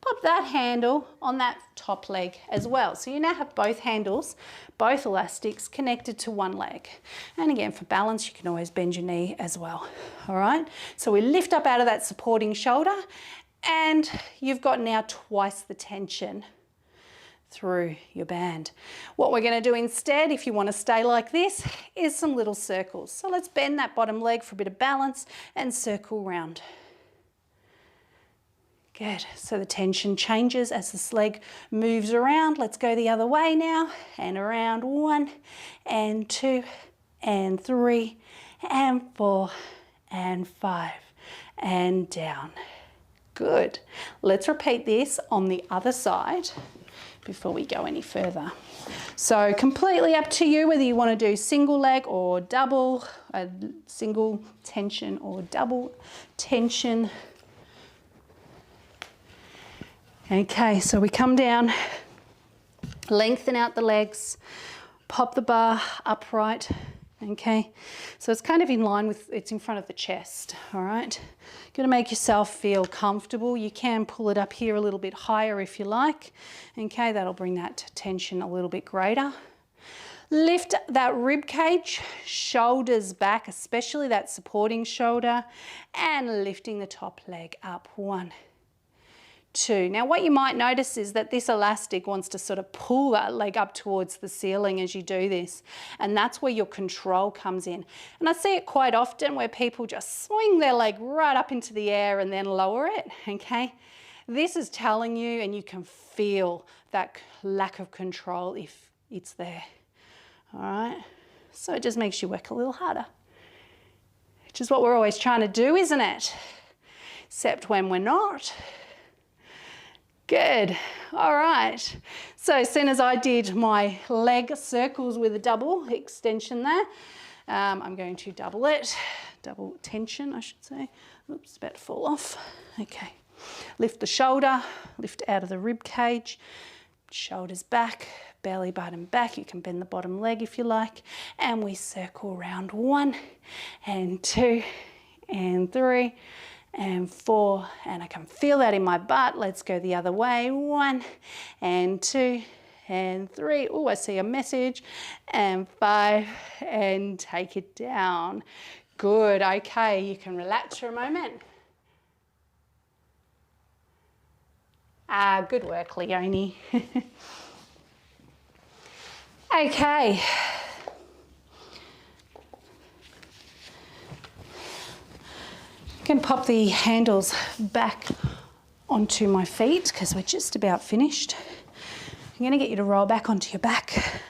pop that handle on that top leg as well. So you now have both handles, both elastics connected to one leg. And again, for balance, you can always bend your knee as well. All right, so we lift up out of that supporting shoulder, and you've got now twice the tension through your band. What we're going to do instead, if you want to stay like this, is some little circles. So let's bend that bottom leg for a bit of balance and circle round. Good. So the tension changes as this leg moves around. Let's go the other way now, and around. 1 and 2 and 3 and 4 and 5 and down. Good. Let's repeat this on the other side before we go any further. So completely up to you whether you want to do single leg or double, single tension or double tension. Okay, so we come down, lengthen out the legs, pop the bar upright, Okay, so it's kind of in line with, it's in front of the chest, all right? You're gonna make yourself feel comfortable. You can pull it up here a little bit higher if you like. Okay, that'll bring that tension a little bit greater. Lift that rib cage, shoulders back, especially that supporting shoulder, and lifting the top leg up. 1, 2. Now what you might notice is that this elastic wants to sort of pull that leg up towards the ceiling as you do this, and that's where your control comes in. And I see it quite often where people just swing their leg right up into the air and then lower it, okay? This is telling you, and you can feel that lack of control if it's there, all right? So it just makes you work a little harder, which is what we're always trying to do, isn't it? Except when we're not. Good, all right. So as soon as I did my leg circles with a double extension there, I'm going to double it, double tension I should say. Oops, about to fall off. Okay, lift the shoulder, lift out of the rib cage, shoulders back, belly button back. You can bend the bottom leg if you like. And we circle around 1 and 2 and 3 and 4, and I can feel that in my butt. Let's go the other way. 1 and 2 and 3. Oh, I see a message. And 5, and take it down. Good, okay, you can relax for a moment. Good work, Leonie. Okay. Can pop the handles back onto my feet because we're just about finished. I'm going to get you to roll back onto your back.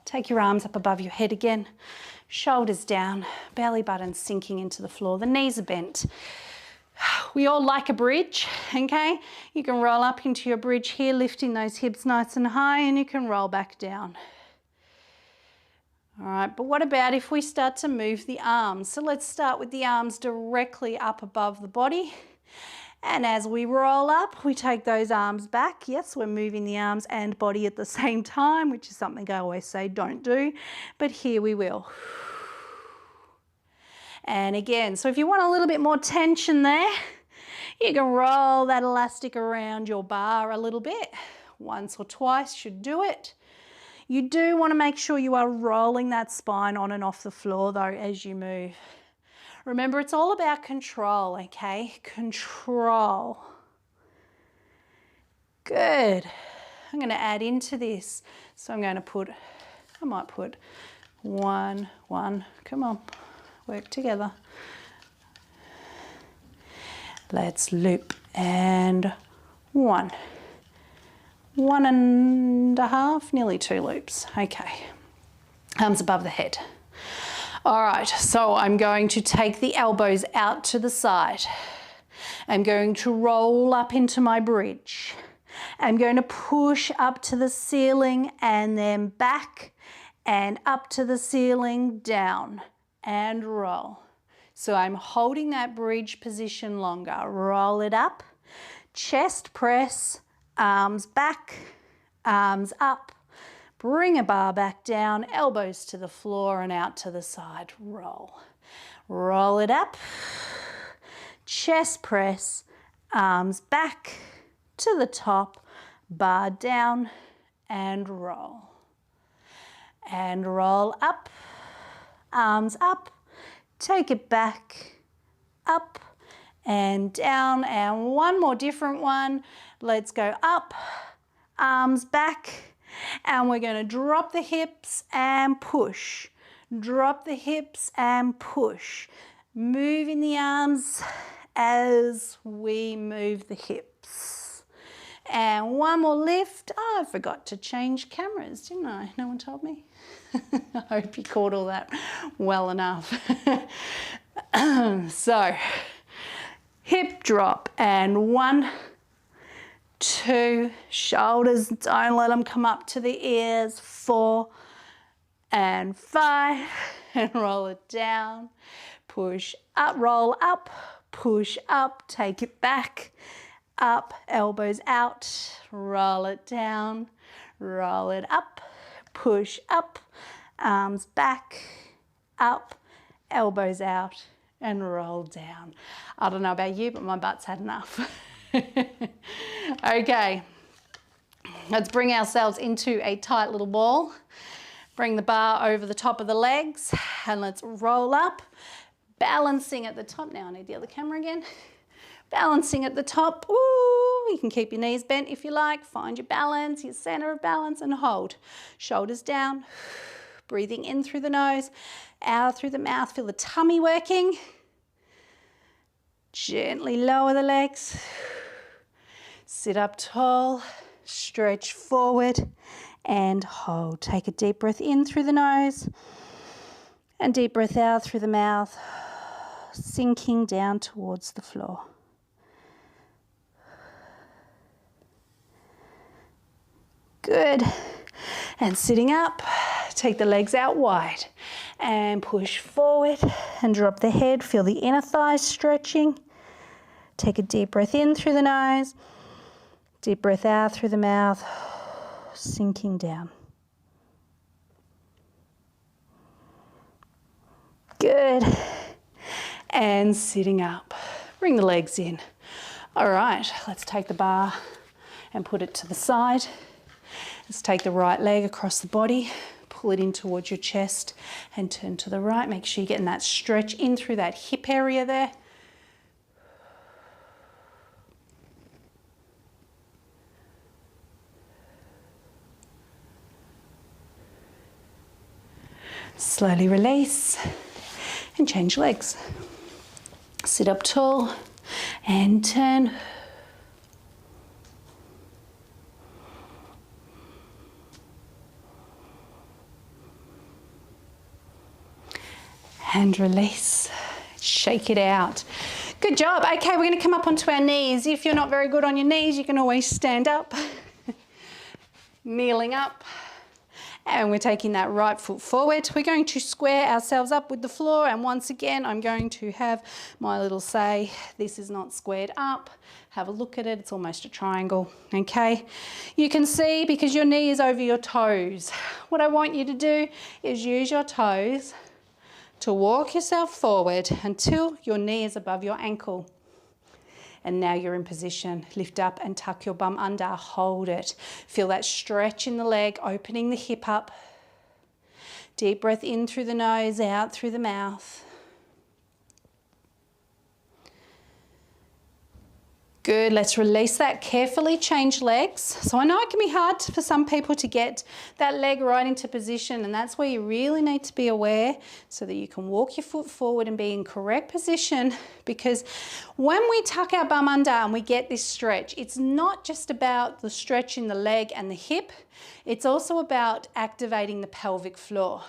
Take your arms up above your head again. Shoulders down, belly button sinking into the floor. The knees are bent. We all like a bridge, okay? You can roll up into your bridge here, lifting those hips nice and high, and you can roll back down. All right, but what about if we start to move the arms? So let's start with the arms directly up above the body. And as we roll up, we take those arms back. Yes, we're moving the arms and body at the same time, which is something I always say don't do, but here we will. And again, so if you want a little bit more tension there, you can roll that elastic around your bar a little bit. Once or twice should do it. You do want to make sure you are rolling that spine on and off the floor though as you move. Remember, it's all about control, okay? Control. Good. I'm going to add into this. So I'm going to put, I might put 1, 1. Come on, work together. Let's loop and 1. 1.5, nearly 2 loops. Okay, arms above the head. All right, so I'm going to take the elbows out to the side. I'm going to roll up into my bridge. I'm going to push up to the ceiling and then back and up to the ceiling, down and roll. So I'm holding that bridge position longer. Roll it up, chest press, arms back, arms up, bring a bar back down, elbows to the floor and out to the side, roll. Roll it up, chest press, arms back to the top, bar down and roll. And roll up, arms up, take it back, up and down, and one more different one. Let's go up, arms back, and we're going to drop the hips and push. Drop the hips and push. Moving the arms as we move the hips. And one more lift. Oh, I forgot to change cameras, didn't I? No one told me. I hope you caught all that well enough. So, hip drop and 1, 2, shoulders, don't let them come up to the ears, 4 and 5, and roll it down, push up, roll up, push up, take it back, up, elbows out, roll it down, roll it up, push up, arms back up, elbows out, and roll down. I don't know about you, but my butt's had enough. Okay, let's bring ourselves into a tight little ball. Bring the bar over the top of the legs and let's roll up, balancing at the top. Now I need the other camera again. Balancing at the top. Ooh, you can keep your knees bent if you like. Find your balance, your center of balance, and hold. Shoulders down. Breathing in through the nose, out through the mouth. Feel the tummy working. Gently lower the legs. Sit up tall. Stretch forward and hold. Take a deep breath in through the nose and deep breath out through the mouth, sinking down towards the floor. Good. And sitting up, take the legs out wide and push forward and drop the head. Feel the inner thighs stretching. Take a deep breath in through the nose, deep breath out through the mouth, sinking down. Good. And sitting up. Bring the legs in. All right, let's take the bar and put it to the side. Let's take the right leg across the body, pull it in towards your chest and turn to the right. Make sure you're getting that stretch in through that hip area there. Slowly release and change legs. Sit up tall and turn. And release. Shake it out. Good job. Okay, we're going to come up onto our knees. If you're not very good on your knees, you can always stand up. Kneeling up. And we're taking that right foot forward. We're going to square ourselves up with the floor. And once again, I'm going to have my little say, this is not squared up. Have a look at it. It's almost a triangle. Okay. You can see because your knee is over your toes. What I want you to do is use your toes to walk yourself forward until your knee is above your ankle. And now you're in position. Lift up and tuck your bum under. Hold it. Feel that stretch in the leg, opening the hip up. Deep breath in through the nose, out through the mouth. Good, let's release that. Carefully change legs. So I know it can be hard for some people to get that leg right into position, and that's where you really need to be aware so that you can walk your foot forward and be in correct position, because when we tuck our bum under and we get this stretch, it's not just about the stretch in the leg and the hip, it's also about activating the pelvic floor.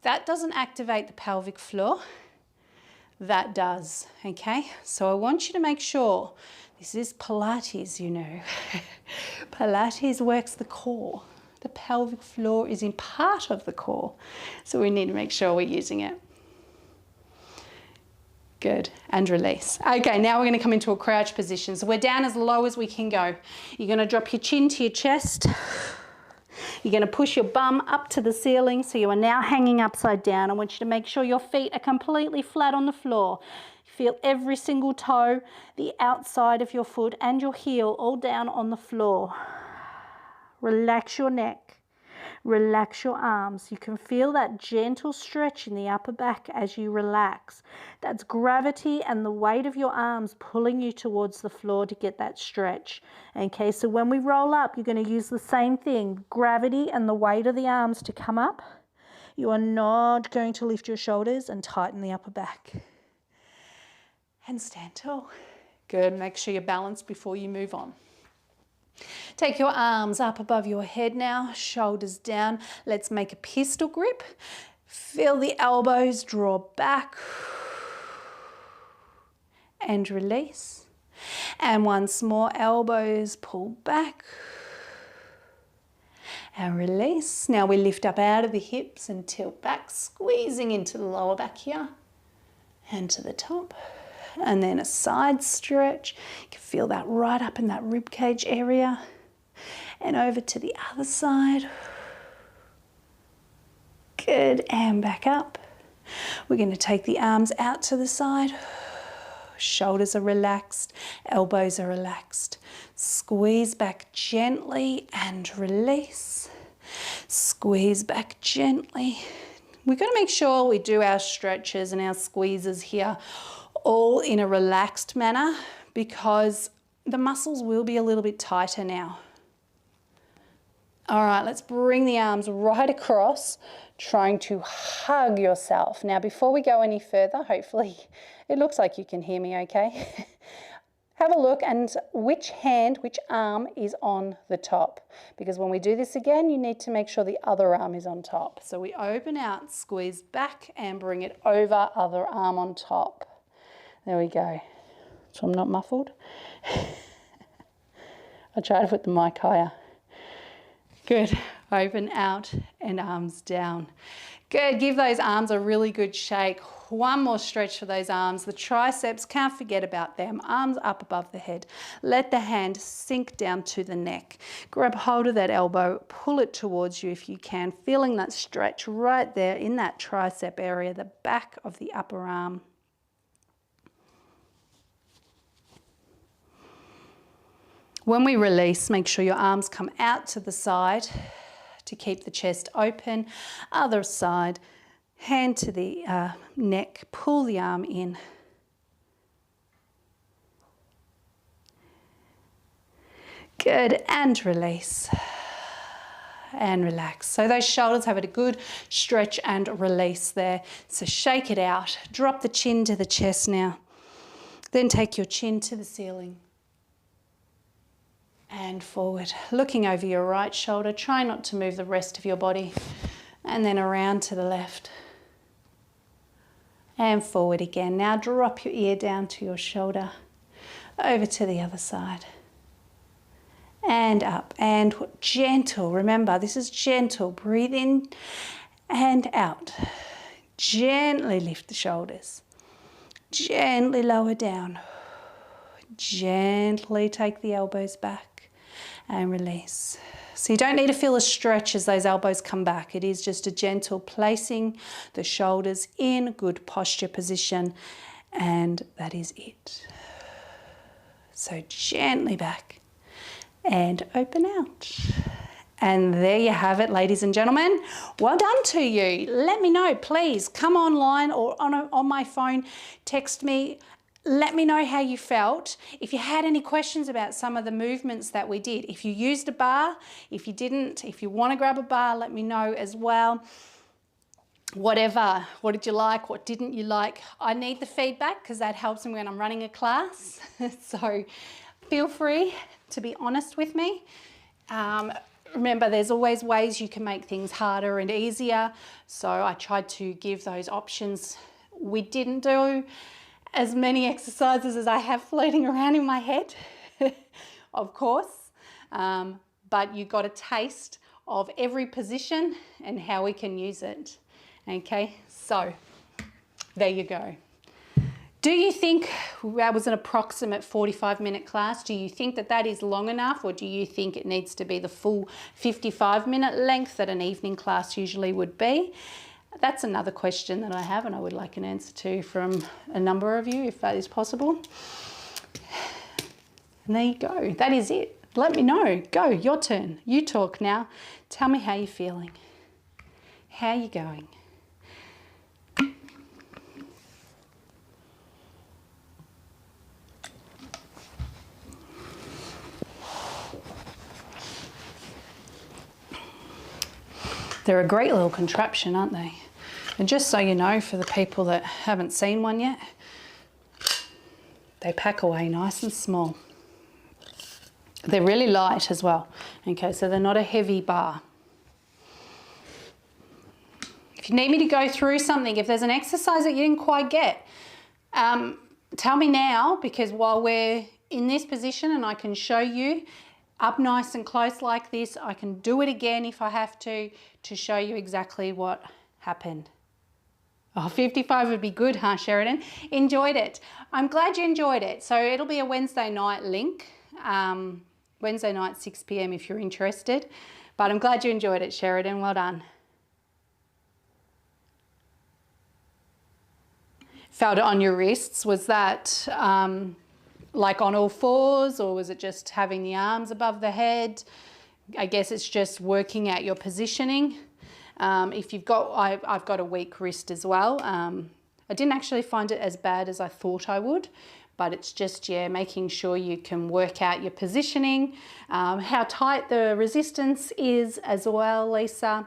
That doesn't activate the pelvic floor. That does, okay? So I want you to make sure, this is Pilates, you know. Pilates works the core. The pelvic floor is in part of the core. So we need to make sure we're using it. Good, and release. Okay, now we're gonna come into a crouch position. So we're down as low as we can go. You're gonna drop your chin to your chest. You're going to push your bum up to the ceiling, so you are now hanging upside down. I want you to make sure your feet are completely flat on the floor. Feel every single toe, the outside of your foot and your heel all down on the floor. Relax your neck. Relax your arms. You can feel that gentle stretch in the upper back as you relax. That's gravity and the weight of your arms pulling you towards the floor to get that stretch. Okay, so when we roll up, you're going to use the same thing, gravity and the weight of the arms to come up. You are not going to lift your shoulders and tighten the upper back. And stand tall. Good, make sure you're balanced before you move on. Take your arms up above your head now, shoulders down. Let's make a pistol grip. Feel the elbows draw back and release. And once more, elbows pull back and release. Now we lift up out of the hips and tilt back, squeezing into the lower back here and to the top. And then a side stretch. You can feel that right up in that rib cage area. And over to the other side. Good, and back up. We're going to take the arms out to the side. Shoulders are relaxed, elbows are relaxed. Squeeze back gently and release. Squeeze back gently. We've got to make sure we do our stretches and our squeezes here all in a relaxed manner, because the muscles will be a little bit tighter now. All right, let's bring the arms right across, trying to hug yourself. Now, before we go any further, hopefully it looks like you can hear me okay. Have a look and which arm is on the top, because when we do this again, you need to make sure the other arm is on top. So we open out, squeeze back and bring it over, other arm on top. There we go. So I'm not muffled. I try to put the mic higher. Good. Open out and arms down. Good. Give those arms a really good shake. One more stretch for those arms. The triceps, can't forget about them. Arms up above the head. Let the hand sink down to the neck. Grab hold of that elbow. Pull it towards you if you can. Feeling that stretch right there in that tricep area, the back of the upper arm. When we release, make sure your arms come out to the side to keep the chest open. Other side, hand to the neck, pull the arm in. Good, and release. And relax. So those shoulders have a good stretch and release there. So shake it out. Drop the chin to the chest now. Then take your chin to the ceiling. And forward, looking over your right shoulder. Try not to move the rest of your body. And then around to the left. And forward again. Now drop your ear down to your shoulder. Over to the other side. And up. And gentle. Remember, this is gentle. Breathe in and out. Gently lift the shoulders. Gently lower down. Gently take the elbows back. And release. So you don't need to feel a stretch as those elbows come back. It is just a gentle placing the shoulders in good posture position, and that is it. So gently back and open out. And there you have it, ladies and gentlemen. Well done to you. Let me know, please. Come online or on my phone, text me. Let me know how you felt. If you had any questions about some of the movements that we did, if you used a bar, if you didn't, if you want to grab a bar, let me know as well. Whatever, what did you like, what didn't you like? I need the feedback because that helps me when I'm running a class. So feel free to be honest with me. Remember, there's always ways you can make things harder and easier. So I tried to give those options. We didn't do as many exercises as I have floating around in my head, of course, but you got a taste of every position and how we can use it. Okay, so there you go. Do you think that was an approximate 45-minute class? Do you think that that is long enough, or do you think it needs to be the full 55-minute length that an evening class usually would be? That's another question that I have and I would like an answer to from a number of you, if that is possible. And there you go. That is it. Let me know. Go, your turn. You talk now. Tell me how you're feeling. How are you going? They're a great little contraption, aren't they? And just so you know, for the people that haven't seen one yet, they pack away nice and small. They're really light as well. Okay, so they're not a heavy bar. If you need me to go through something, if there's an exercise that you didn't quite get, tell me now, because while we're in this position and I can show you up nice and close like this, I can do it again if I have to show you exactly what happened. Oh, 55 would be good, huh, Sheridan? Enjoyed it. I'm glad you enjoyed it. So it'll be a Wednesday night link, Wednesday night, 6 p.m. if you're interested. But I'm glad you enjoyed it, Sheridan. Well done. felt it on your wrists? Was that like on all fours, or was it just having the arms above the head? I guess it's just working out your positioning. If you've got, I've got a weak wrist as well. I didn't actually find it as bad as I thought I would, but it's just, yeah, making sure you can work out your positioning, how tight the resistance is as well, Lisa.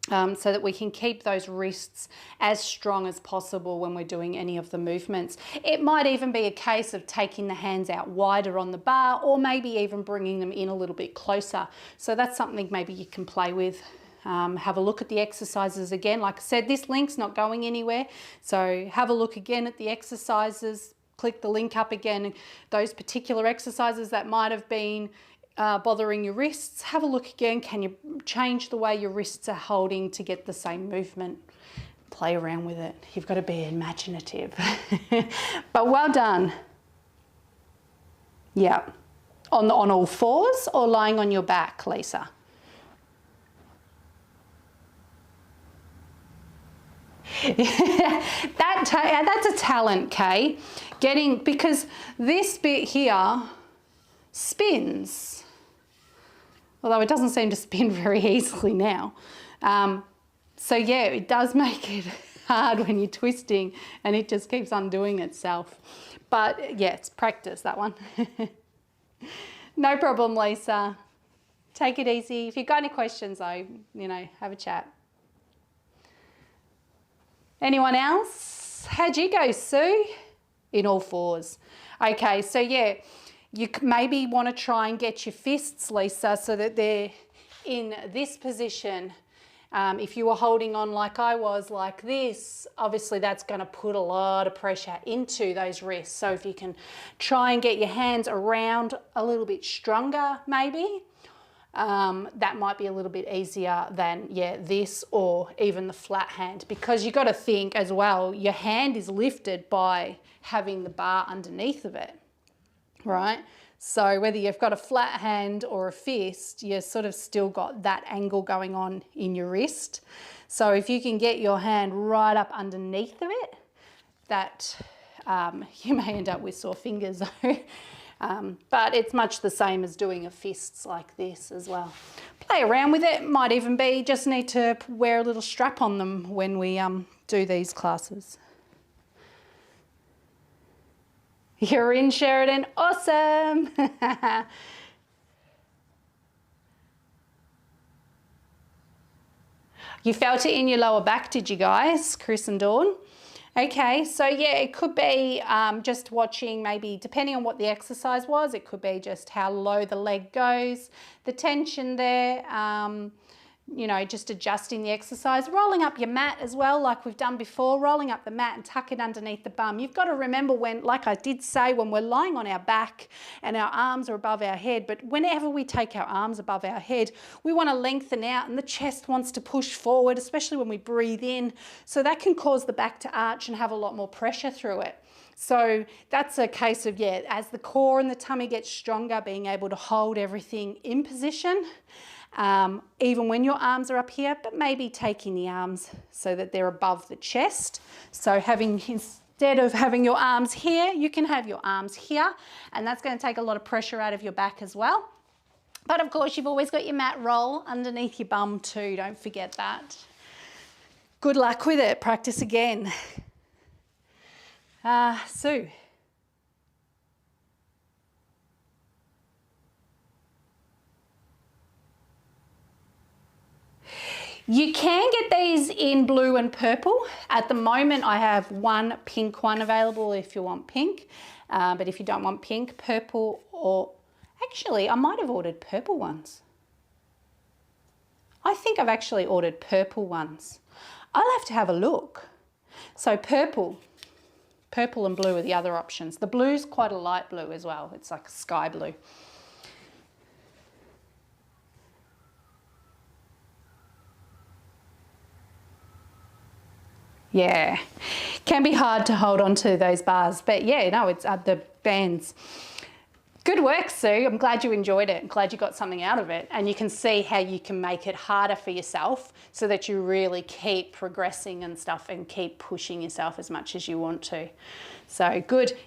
So that we can keep those wrists as strong as possible when we're doing any of the movements. It might even be a case of taking the hands out wider on the bar, or maybe even bringing them in a little bit closer. So that's something maybe you can play with. Have a look at the exercises again. Like I said, this link's not going anywhere. So have a look again at the exercises, click the link up again. Those particular exercises that might have been bothering your wrists, have a look again. Can you change the way your wrists are holding to get the same movement? Play around with it. You've got to be imaginative. But well done. Yeah. On all fours or lying on your back, Lisa? That's a talent, Kay. Because this bit here spins. Although it doesn't seem to spin very easily now. So yeah, it does make it hard when you're twisting and it just keeps undoing itself. But yeah, it's practice, that one. No problem, Lisa. Take it easy. If you've got any questions though, you know, have a chat. Anyone else? How'd you go, Sue? In all fours. Okay, so yeah, you maybe want to try and get your fists, Lisa, so that they're in this position. If you were holding on like I was, like this, obviously that's going to put a lot of pressure into those wrists. So if you can try and get your hands around a little bit stronger, maybe, that might be a little bit easier than, yeah, this or even the flat hand. Because you've got to think as well, your hand is lifted by having the bar underneath of it. Right? So whether you've got a flat hand or a fist, you've sort of still got that angle going on in your wrist. So if you can get your hand right up underneath of it, that you may end up with sore fingers though. But it's much the same as doing a fists like this as well. Play around with it. Might even be just need to wear a little strap on them when we do these classes. You're in, Sheridan. Awesome. You felt it in your lower back, did you guys? Chris and Dawn. Okay, so yeah, it could be just watching, maybe depending on what the exercise was, it could be just how low the leg goes, the tension there, you know, just adjusting the exercise, rolling up your mat as well, like we've done before, rolling up the mat and tuck it underneath the bum. You've got to remember when, like I did say, when we're lying on our back and our arms are above our head, but whenever we take our arms above our head, we want to lengthen out and the chest wants to push forward, especially when we breathe in. So that can cause the back to arch and have a lot more pressure through it. So that's a case of, yeah, as the core and the tummy gets stronger, being able to hold everything in position. Even when your arms are up here, but maybe taking the arms so that they're above the chest. So instead of having your arms here, you can have your arms here, and that's going to take a lot of pressure out of your back as well. But of course, you've always got your mat roll underneath your bum too. Don't forget that. Good luck with it. Practice again. Sue. You can get these in blue and purple. At the moment, I have one pink one available if you want pink. But if you don't want pink, purple, or actually, I might have ordered purple ones. I think I've actually ordered purple ones. I'll have to have a look. So purple and blue are the other options. The blue's quite a light blue as well. It's like a sky blue. Yeah, can be hard to hold on to those bars, but yeah, no, it's the bands. Good work, Sue. I'm glad you enjoyed it. I'm glad you got something out of it. And you can see how you can make it harder for yourself so that you really keep progressing and stuff and keep pushing yourself as much as you want to. So good.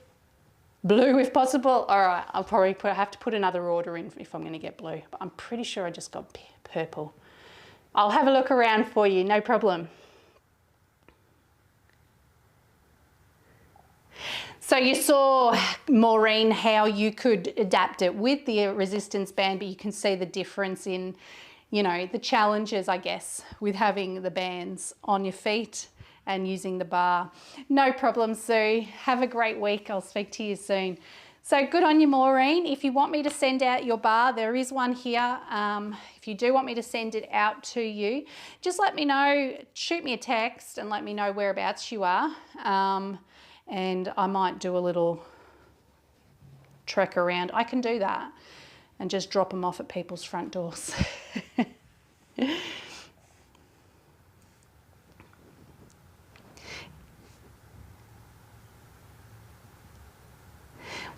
Blue if possible. All right, I'll probably have to put another order in if I'm going to get blue. But I'm pretty sure I just got purple. I'll have a look around for you, no problem. So you saw, Maureen, how you could adapt it with the resistance band, but you can see the difference in, you know, the challenges, I guess, with having the bands on your feet and using the bar. No problem, Sue. Have a great week. I'll speak to you soon. So good on you, Maureen. If you want me to send out your bar, there is one here. If you do want me to send it out to you, just let me know, shoot me a text and let me know whereabouts you are. And I might do a little trek around. I can do that and just drop them off at people's front doors.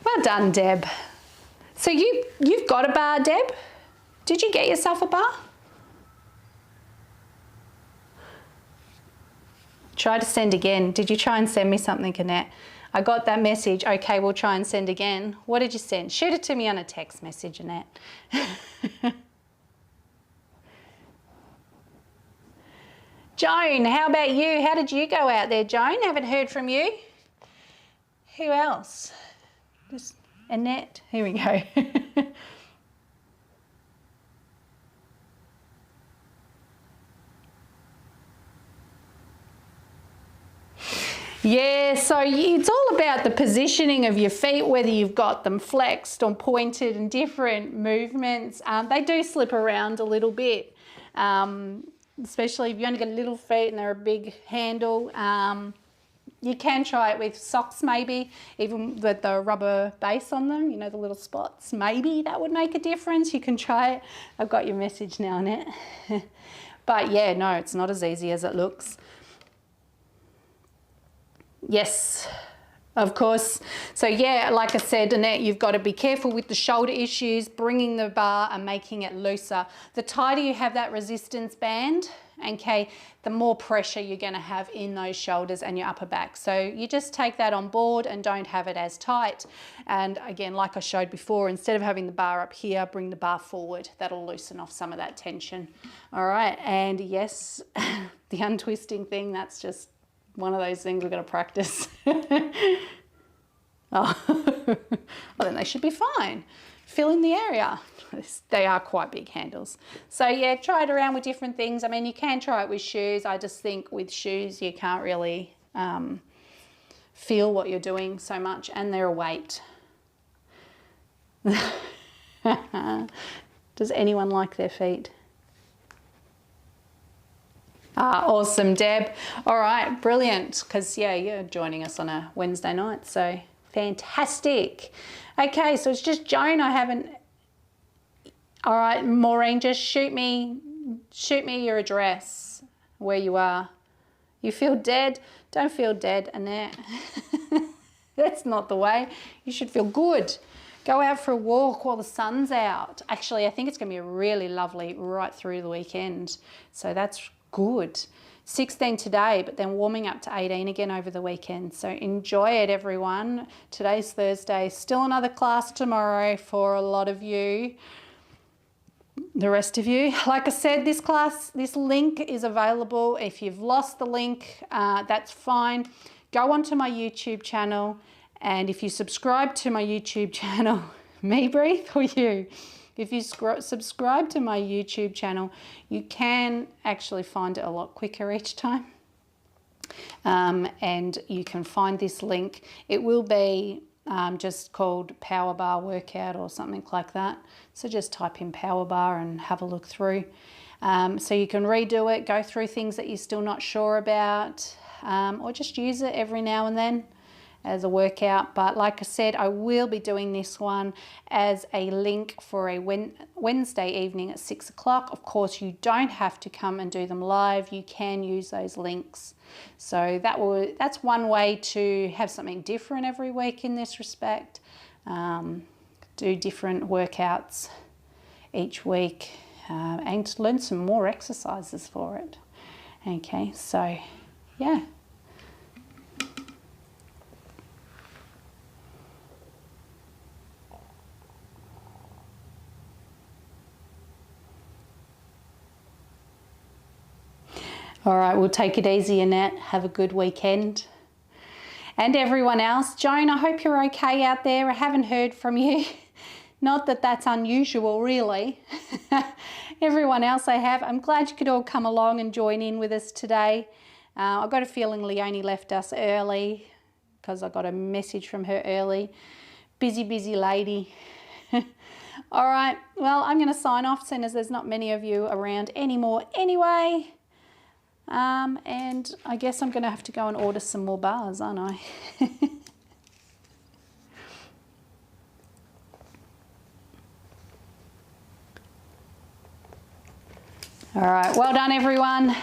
Well done, Deb. So you've got a bar, Deb? Did you get yourself a bar? Try to send again. Did you try and send me something, Annette? I got that message. Okay, we'll try and send again. What did you send? Shoot it to me on a text message, Annette. Joan, how about you? How did you go out there, Joan? Haven't heard from you. Who else? Just Annette. Here we go. Yeah, so it's all about the positioning of your feet, whether you've got them flexed or pointed and different movements. They do slip around a little bit, especially if you only got little feet and they're a big handle. You can try it with socks maybe, even with the rubber base on them, you know, the little spots. Maybe that would make a difference. You can try it. I've got your message now, Annette. But yeah, no, it's not as easy as it looks. Yes, of course. So yeah, like I said, Annette, you've got to be careful with the shoulder issues, bringing the bar and making it looser. The tighter you have that resistance band, okay, the more pressure you're going to have in those shoulders and your upper back. So you just take that on board and don't have it as tight. And again, like I showed before, instead of having the bar up here, bring the bar forward. That'll loosen off some of that tension. All right, and yes, the untwisting thing, that's just one of those things we're going to practice. Oh, well, then they should be fine. Fill in the area. They are quite big handles. So yeah, try it around with different things. I mean, you can try it with shoes. I just think with shoes, you can't really feel what you're doing so much, and they're a weight. Does anyone like their feet? Ah, awesome, Deb. All right, brilliant. Because, yeah, you're joining us on a Wednesday night, so fantastic. Okay, so it's just Joan I haven't... All right, Maureen, just shoot me your address where you are. You feel dead? Don't feel dead, Annette. That's not the way. You should feel good. Go out for a walk while the sun's out. Actually, I think it's going to be really lovely right through the weekend. So that's good. 16 today, but then warming up to 18 again over the weekend. So enjoy it, everyone. Today's Thursday. Still another class tomorrow for a lot of you. The rest of you. Like I said, this class, this link is available. If you've lost the link, that's fine. Go onto my YouTube channel, and if you subscribe to my YouTube channel, me breathe or you? If you subscribe to my YouTube channel, you can actually find it a lot quicker each time. And you can find this link. It will be just called Power Bar Workout or something like that. So just type in Power Bar and have a look through. So you can redo it, go through things that you're still not sure about, or just use it every now and then as a workout. But like I said, I will be doing this one as a link for a Wednesday evening at 6 o'clock. Of course, you don't have to come and do them live. You can use those links. So that's one way to have something different every week in this respect. do different workouts each week and learn some more exercises for it. Okay, so yeah. All right, we'll take it easy, Annette. Have a good weekend. And everyone else, Joan, I hope you're okay out there. I haven't heard from you. Not that that's unusual, really. Everyone else I have, I'm glad you could all come along and join in with us today. I got a feeling Leonie left us early because I got a message from her early. Busy, busy lady. All right, well, I'm going to sign off soon as there's not many of you around anymore anyway. And I guess I'm going to have to go and order some more bars, aren't I? All right, well done everyone.